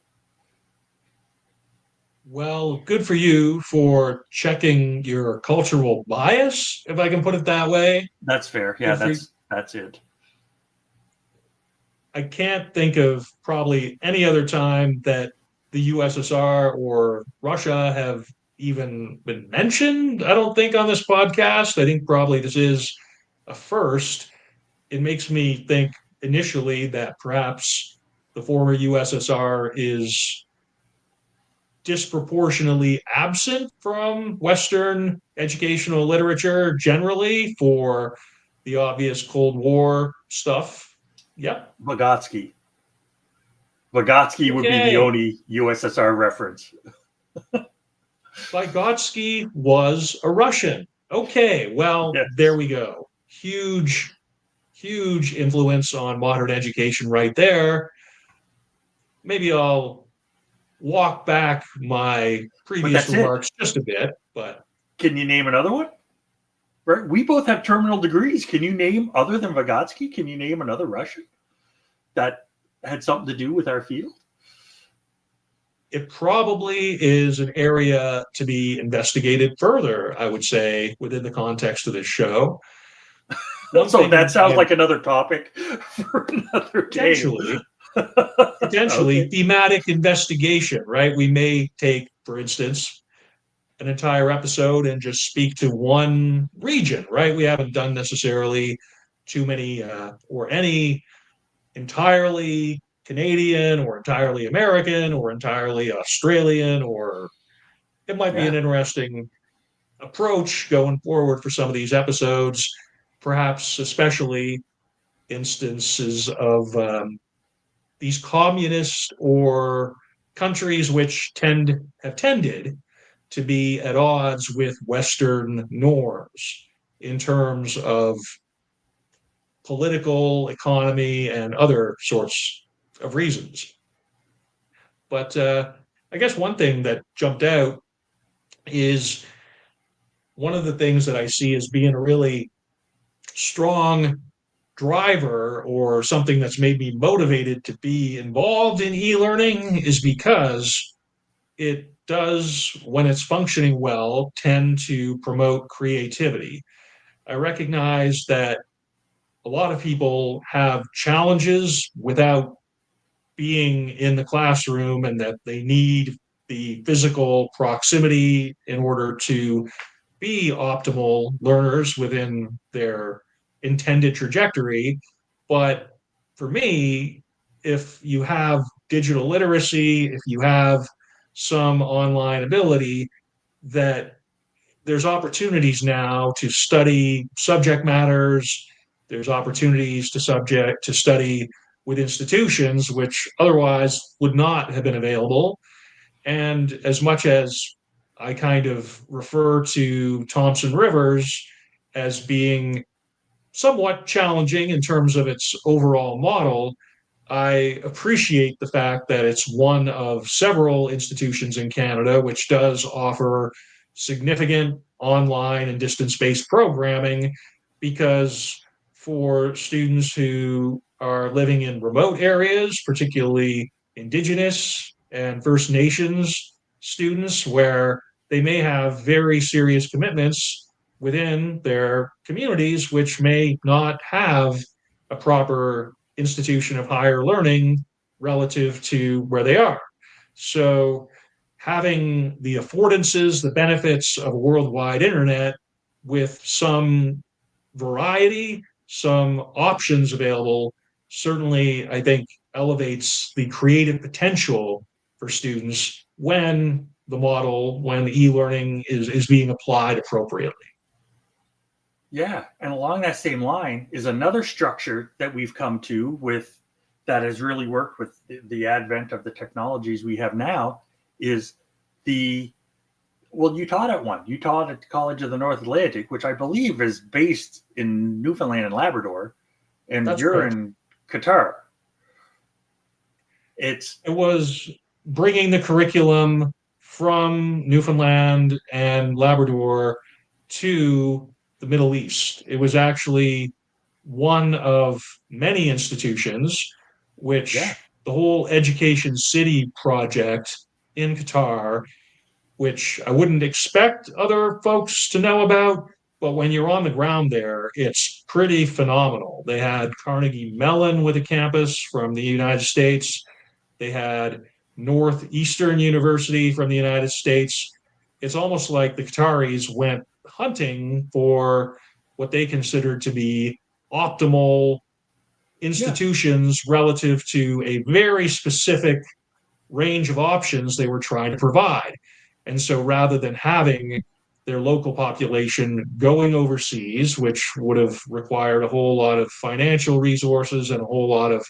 Well, good for you for checking your cultural bias, if I can put it that way. That's fair. Yeah, that's it. I can't think of probably any other time that the USSR or Russia have even been mentioned, I don't think, on this podcast. I think probably this is a first. It makes me think initially that perhaps the former USSR is disproportionately absent from Western educational literature generally for the obvious Cold War stuff. Yep. Vygotsky. Vygotsky would be the Okay. only USSR reference. Vygotsky was a Russian. Okay, well, Yes. there we go. Huge, huge influence on modern education right there. Maybe I'll walk back my previous that's it. remarks just a bit, but Can you name another one? Right? We both have terminal degrees. Can you name, other than Vygotsky, can you name another Russian that had something to do with our field? it probably is an area to be investigated further, I would say, within the context of this show. So that sounds like another topic for another day. Potentially Okay. thematic investigation, right? We may take, for instance, an entire episode and just speak to one region, right? We haven't done necessarily too many or any entirely Canadian or entirely American or entirely Australian, or it might be an interesting approach going forward for some of these episodes, perhaps especially instances of these communist or countries which have tended to be at odds with Western norms in terms of political, economy, and other sorts of reasons. But I guess one thing that jumped out is one of the things that I see as being a really strong driver or something that's made me motivated to be involved in e-learning is because it does, when it's functioning well, tend to promote creativity. I recognize that a lot of people have challenges without being in the classroom and that they need the physical proximity in order to be optimal learners within their intended trajectory. But for me, if you have digital literacy, if you have some online ability, that there's opportunities now to study subject matters. There's opportunities to study with institutions which otherwise would not have been available. And as much as I kind of refer to Thompson Rivers as being somewhat challenging in terms of its overall model, I appreciate the fact that it's one of several institutions in Canada which does offer significant online and distance based programming, because for students who are living in remote areas, particularly Indigenous and First Nations students, where they may have very serious commitments within their communities, which may not have a proper institution of higher learning relative to where they are. So having the affordances, the benefits of a worldwide internet with some variety, some options available, certainly, I think, elevates the creative potential for students when when e-learning is being applied appropriately. Yeah, and along that same line is another structure that we've come to with that has really worked with the advent of the technologies we have now is you taught at one. You taught at the College of the North Atlantic, which I believe is based in Newfoundland and Labrador, and That's you're correct. in Qatar. It was bringing the curriculum from Newfoundland and Labrador to the Middle East. It was actually one of many institutions which the whole Education City project in Qatar, which I wouldn't expect other folks to know about, but when you're on the ground there, it's pretty phenomenal. They had Carnegie Mellon with a campus from the United States. They had Northeastern University from the United States. It's almost like the Qataris went hunting for what they considered to be optimal institutions relative to a very specific range of options they were trying to provide. And so rather than having their local population going overseas, which would have required a whole lot of financial resources and a whole lot of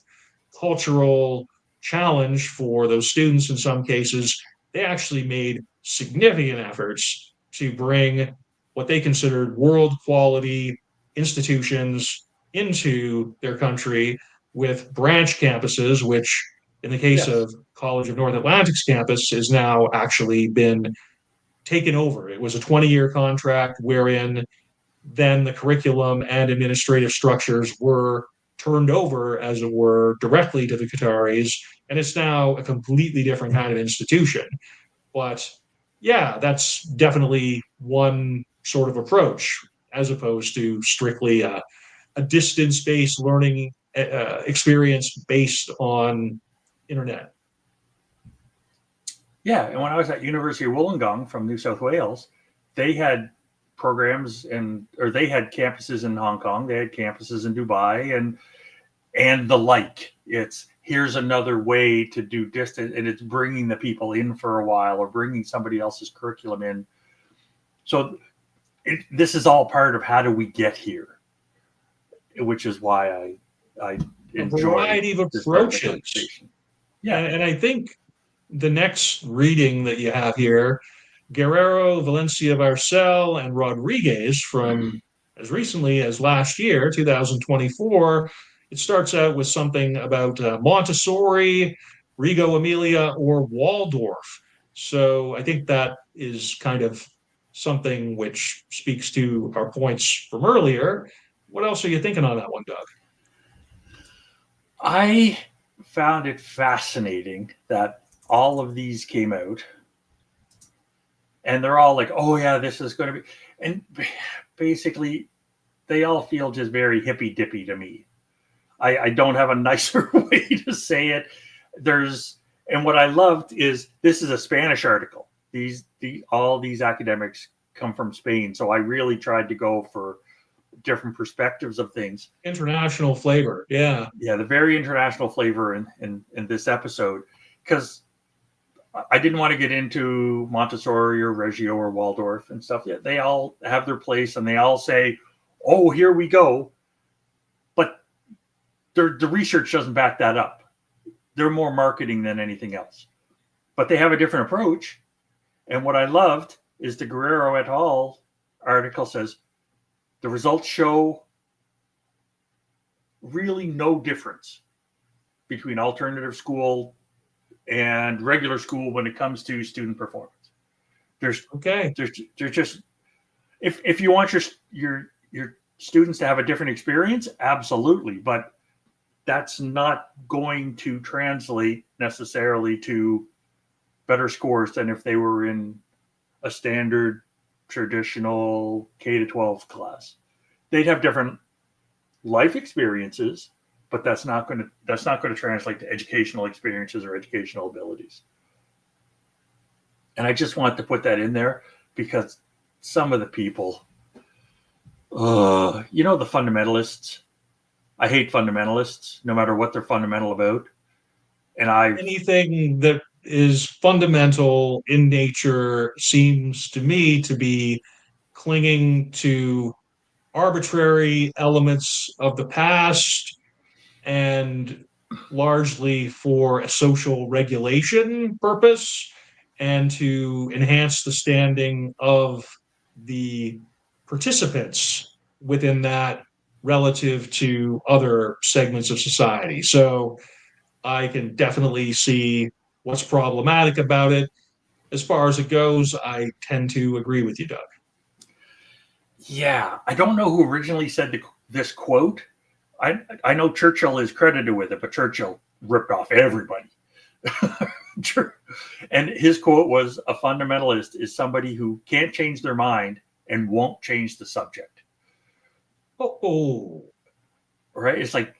cultural challenge for those students in some cases. They actually made significant efforts to bring what they considered world quality institutions into their country with branch campuses, which in the case Yes. of College of North Atlantic's campus has now actually been taken over. It was a 20-year contract wherein then the curriculum and administrative structures were turned over, as it were, directly to the Qataris, and it's now a completely different kind of institution. But yeah, that's definitely one sort of approach, as opposed to strictly a distance-based learning experience based on internet. Yeah, and when I was at University of Wollongong from New South Wales, they had programs or they had campuses in Hong Kong, they had campuses in Dubai, and the like. It's here's another way to do distance, and it's bringing the people in for a while or bringing somebody else's curriculum in. So this is all part of how do we get here, which is why I enjoy A variety of this part of the approaches. conversation. Yeah, And I think the next reading that you have here, Guerrero, Valencia Barcel, and Rodriguez from as recently as last year, 2024, it starts out with something about Montessori, Reggio Emilia, or Waldorf. So I think that is kind of something which speaks to our points from earlier. What else are you thinking on that one, Doug? I found it fascinating that all of these came out and they're all like, oh yeah, this is going to be, and basically they all feel just very hippy dippy to me. I don't have a nicer way to say it. And what I loved is this is a Spanish article. All these academics come from Spain. So I really tried to go for different perspectives of things. International flavor. Yeah. Yeah. The very international flavor in this episode, because I didn't want to get into Montessori or Reggio or Waldorf and stuff. Yeah, they all have their place and they all say, oh, here we go. But the research doesn't back that up. They're more marketing than anything else. But they have a different approach. And what I loved is the Guerrero et al. Article says, the results show really no difference between alternative school and regular school when it comes to student performance. There's just if you want your students to have a different experience, absolutely, but that's not going to translate necessarily to better scores than if they were in a standard traditional K-12 class. They'd have different life experiences, but that's not going to translate to educational experiences or educational abilities. And I just want to put that in there because some of the people, the fundamentalists, I hate fundamentalists, no matter what they're fundamental about. And anything that is fundamental in nature seems to me to be clinging to arbitrary elements of the past and largely for a social regulation purpose and to enhance the standing of the participants within that relative to other segments of society. So I can definitely see what's problematic about it. As far as it goes, I tend to agree with you, Doug. Yeah, I don't know who originally said this quote. I know Churchill is credited with it, but Churchill ripped off everybody. And his quote was, a fundamentalist is somebody who can't change their mind and won't change the subject. Oh, right. It's like,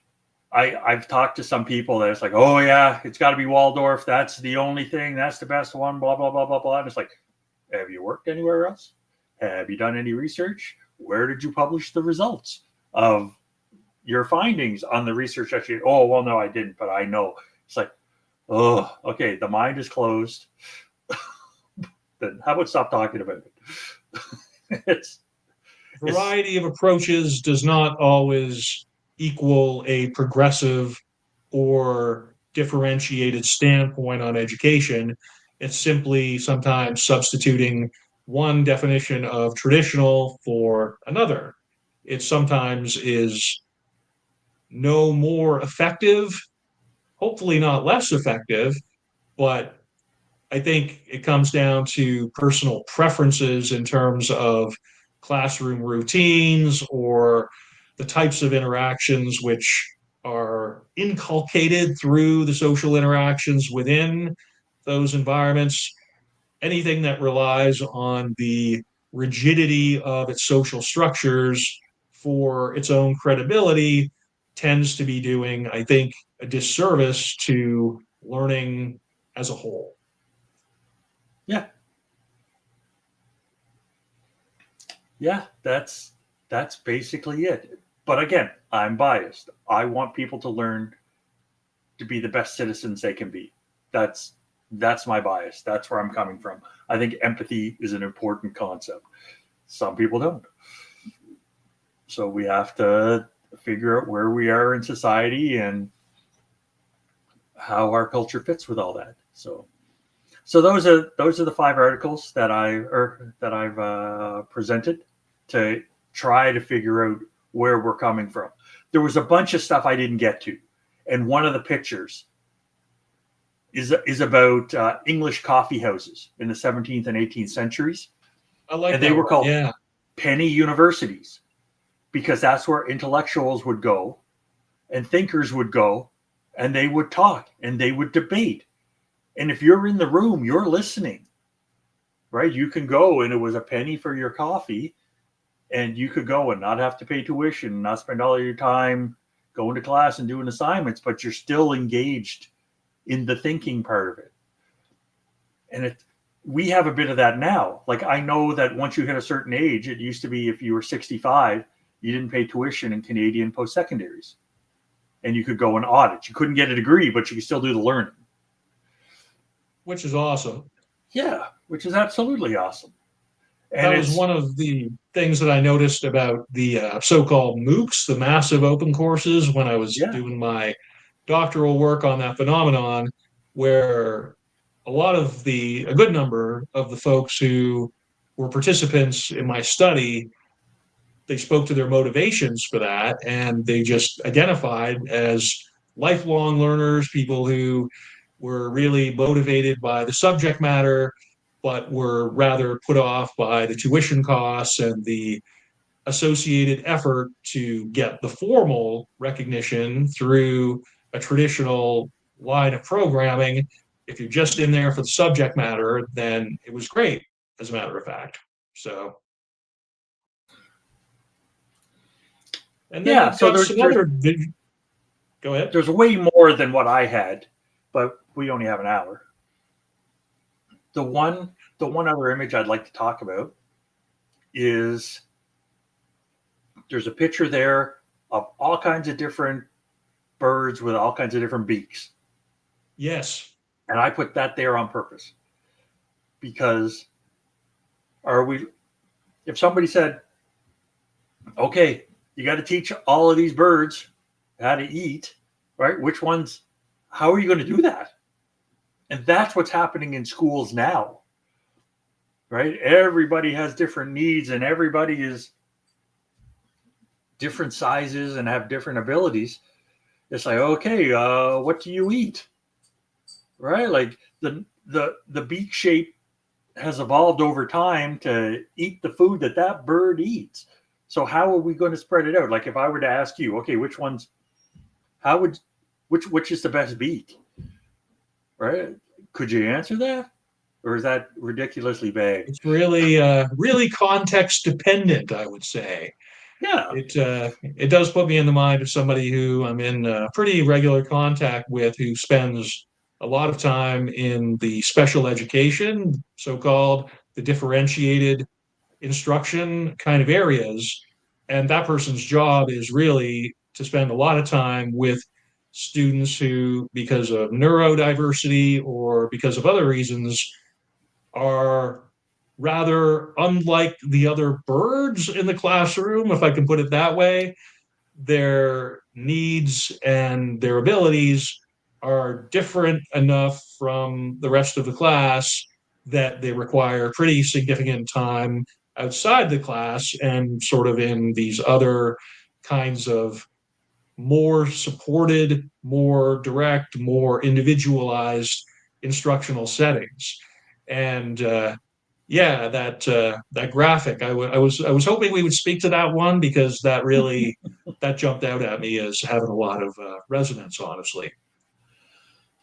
I've talked to some people that it's like, oh yeah, it's got to be Waldorf. That's the only thing. That's the best one, blah, blah, blah, blah, blah. And it's like, have you worked anywhere else? Have you done any research? Where did you publish the results of your findings on the research that you, oh, well, no, I didn't, but I know. It's like, oh, okay, the mind is closed. Then how about stop talking about it? it's, Variety of approaches does not always equal a progressive or differentiated standpoint on education. It's simply sometimes substituting one definition of traditional for another. It sometimes is no more effective, hopefully not less effective, but I think it comes down to personal preferences in terms of classroom routines or the types of interactions which are inculcated through the social interactions within those environments. Anything that relies on the rigidity of its social structures for its own credibility tends to be doing, I think, a disservice to learning as a whole. yeah, yeah, that's basically it. But again, I'm biased. I want people to learn to be the best citizens they can be. That's my bias. That's where I'm coming from. I think empathy is an important concept. Some people don't. So we have to figure out where we are in society and how our culture fits with all that. So those are the 5 articles that I've presented to try to figure out where we're coming from. There was a bunch of stuff I didn't get to, and one of the pictures is about English coffee houses in the 17th and 18th centuries, I like and they that were one. called Yeah. penny universities because that's where intellectuals would go and thinkers would go, and they would talk and they would debate. And if you're in the room, you're listening, right? You can go and it was a penny for your coffee, and you could go and not have to pay tuition, not spend all your time going to class and doing assignments, but you're still engaged in the thinking part of it. And we have a bit of that now. Like, I know that once you hit a certain age, it used to be if you were 65, you didn't pay tuition in Canadian post-secondaries. And you could go and audit. You couldn't get a degree, but you could still do the learning. Which is awesome. Yeah, which is absolutely awesome. And That was one of the things that I noticed about the so-called MOOCs, the massive open courses, when I was doing my doctoral work on that phenomenon, where a good number of the folks who were participants in my study, they spoke to their motivations for that, and they just identified as lifelong learners, people who were really motivated by the subject matter, but were rather put off by the tuition costs and the associated effort to get the formal recognition through a traditional line of programming. If you're just in there for the subject matter, then it was great, as a matter of fact. So, and then so got some other. Go ahead. There's way more than what I had, but we only have an hour. The one other image I'd like to talk about is there's a picture there of all kinds of different birds with all kinds of different beaks. Yes. And I put that there on purpose because if somebody said, okay, you got to teach all of these birds how to eat, right? How are you going to do that? And that's what's happening in schools now, right? Everybody has different needs and everybody is different sizes and have different abilities. It's like, okay, what do you eat? Right? Like the beak shape has evolved over time to eat the food that bird eats. So how are we going to spread it out? Like if I were to ask you, okay, which is the best beak? Right? Could you answer that? Or is that ridiculously vague? It's really, really context dependent, I would say. Yeah. It does put me in the mind of somebody who I'm in pretty regular contact with, who spends a lot of time in the special education, so-called the differentiated instruction kind of areas. And that person's job is really to spend a lot of time with students who, because of neurodiversity or because of other reasons, are rather unlike the other birds in the classroom, if I can put it that way. Their needs and their abilities are different enough from the rest of the class that they require pretty significant time outside the class and sort of in these other kinds of more supported, more direct, more individualized instructional settings. And yeah, that graphic, I was hoping we would speak to that one because that jumped out at me as having a lot of resonance, honestly.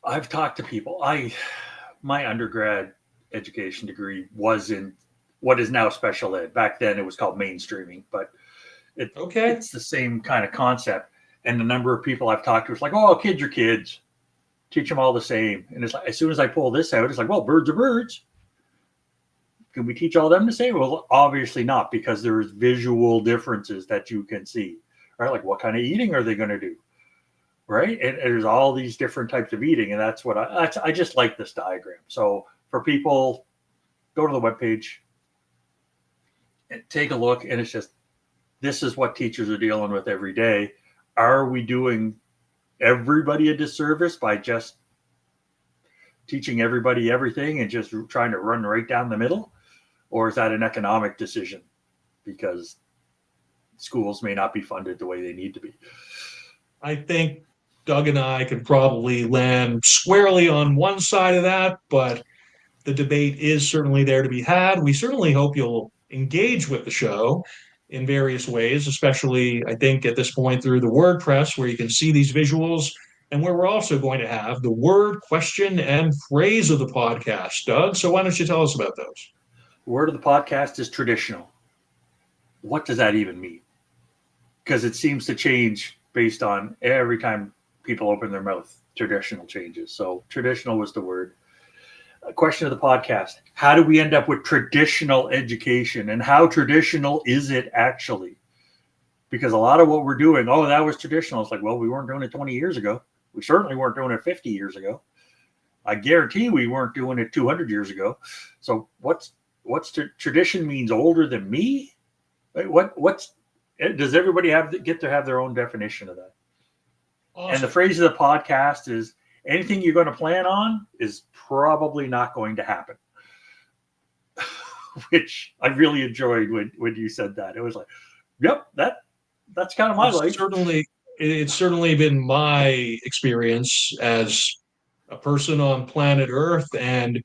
I've talked to people. My undergrad education degree was in what is now special ed. Back then it was called mainstreaming, but Okay. it's the same kind of concept. And the number of people I've talked to is like, oh, kids are kids. Teach them all the same. And it's like, as soon as I pull this out, it's like, well, birds are birds. Can we teach all them the same? Well, obviously not, because there's visual differences that you can see, right? Like what kind of eating are they going to do? Right. And there's all these different types of eating. And that's what I just like this diagram. So for people, go to the webpage and take a look. And it's just, this is what teachers are dealing with every day. Are we doing everybody a disservice by just teaching everybody everything and just trying to run right down the middle? Or is that an economic decision because schools may not be funded the way they need to be? I think Doug and I can probably land squarely on one side of that, but the debate is certainly there to be had. We certainly hope you'll engage with the show in various ways, especially, I think, at this point through the WordPress, where you can see these visuals and where we're also going to have the word, question, and phrase of the podcast. Doug, so why don't you tell us about those? Word of the podcast is traditional. What does that even mean? Because it seems to change based on every time people open their mouth, traditional changes. So traditional was the word. A question of the podcast: how do we end up with traditional education, and how traditional is it actually? Because a lot of what we're doing, oh, that was traditional. It's like, well, we weren't doing it 20 years ago. We certainly weren't doing it 50 years ago. I guarantee we weren't doing it 200 years ago. So what's tradition means older than me? What's does everybody get to have their own definition of that? Awesome. And the phrase of the podcast is, anything you're going to plan on is probably not going to happen. Which I really enjoyed when you said that. It was like, yep, that's kind of my life. It's certainly been my experience as a person on planet Earth, and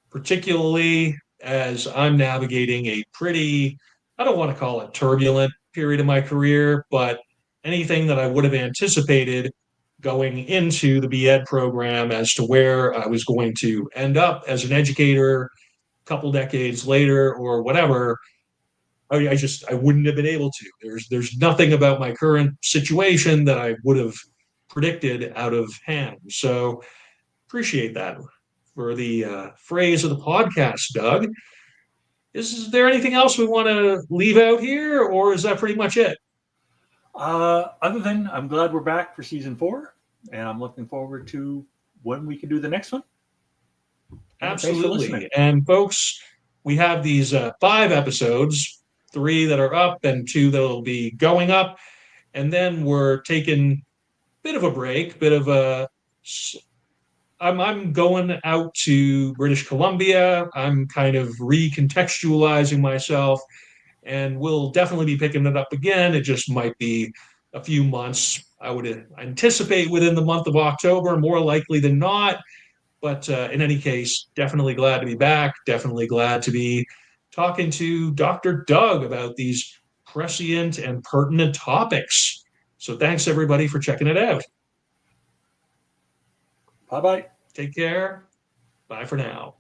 particularly as I'm navigating a pretty, I don't want to call it turbulent period of my career, but anything that I would have anticipated going into the BEd program as to where I was going to end up as an educator a couple decades later or whatever, I wouldn't have been able to. There's nothing about my current situation that I would have predicted out of hand. So appreciate that for the phrase of the podcast, Doug. Is there anything else we want to leave out here, or is that pretty much it? Other than I'm glad we're back for season 4, and I'm looking forward to when we can do the next one. Absolutely. And folks, we have these 5 episodes, 3 that are up and 2 that will be going up. And then we're taking a bit of a break, I'm going out to British Columbia. I'm kind of recontextualizing myself, and we'll definitely be picking it up again. It just might be a few months. I would anticipate within the month of October, more likely than not. But in any case, definitely glad to be back. Definitely glad to be talking to Dr. Doug about these prescient and pertinent topics. So thanks, everybody, for checking it out. Bye-bye. Take care. Bye for now.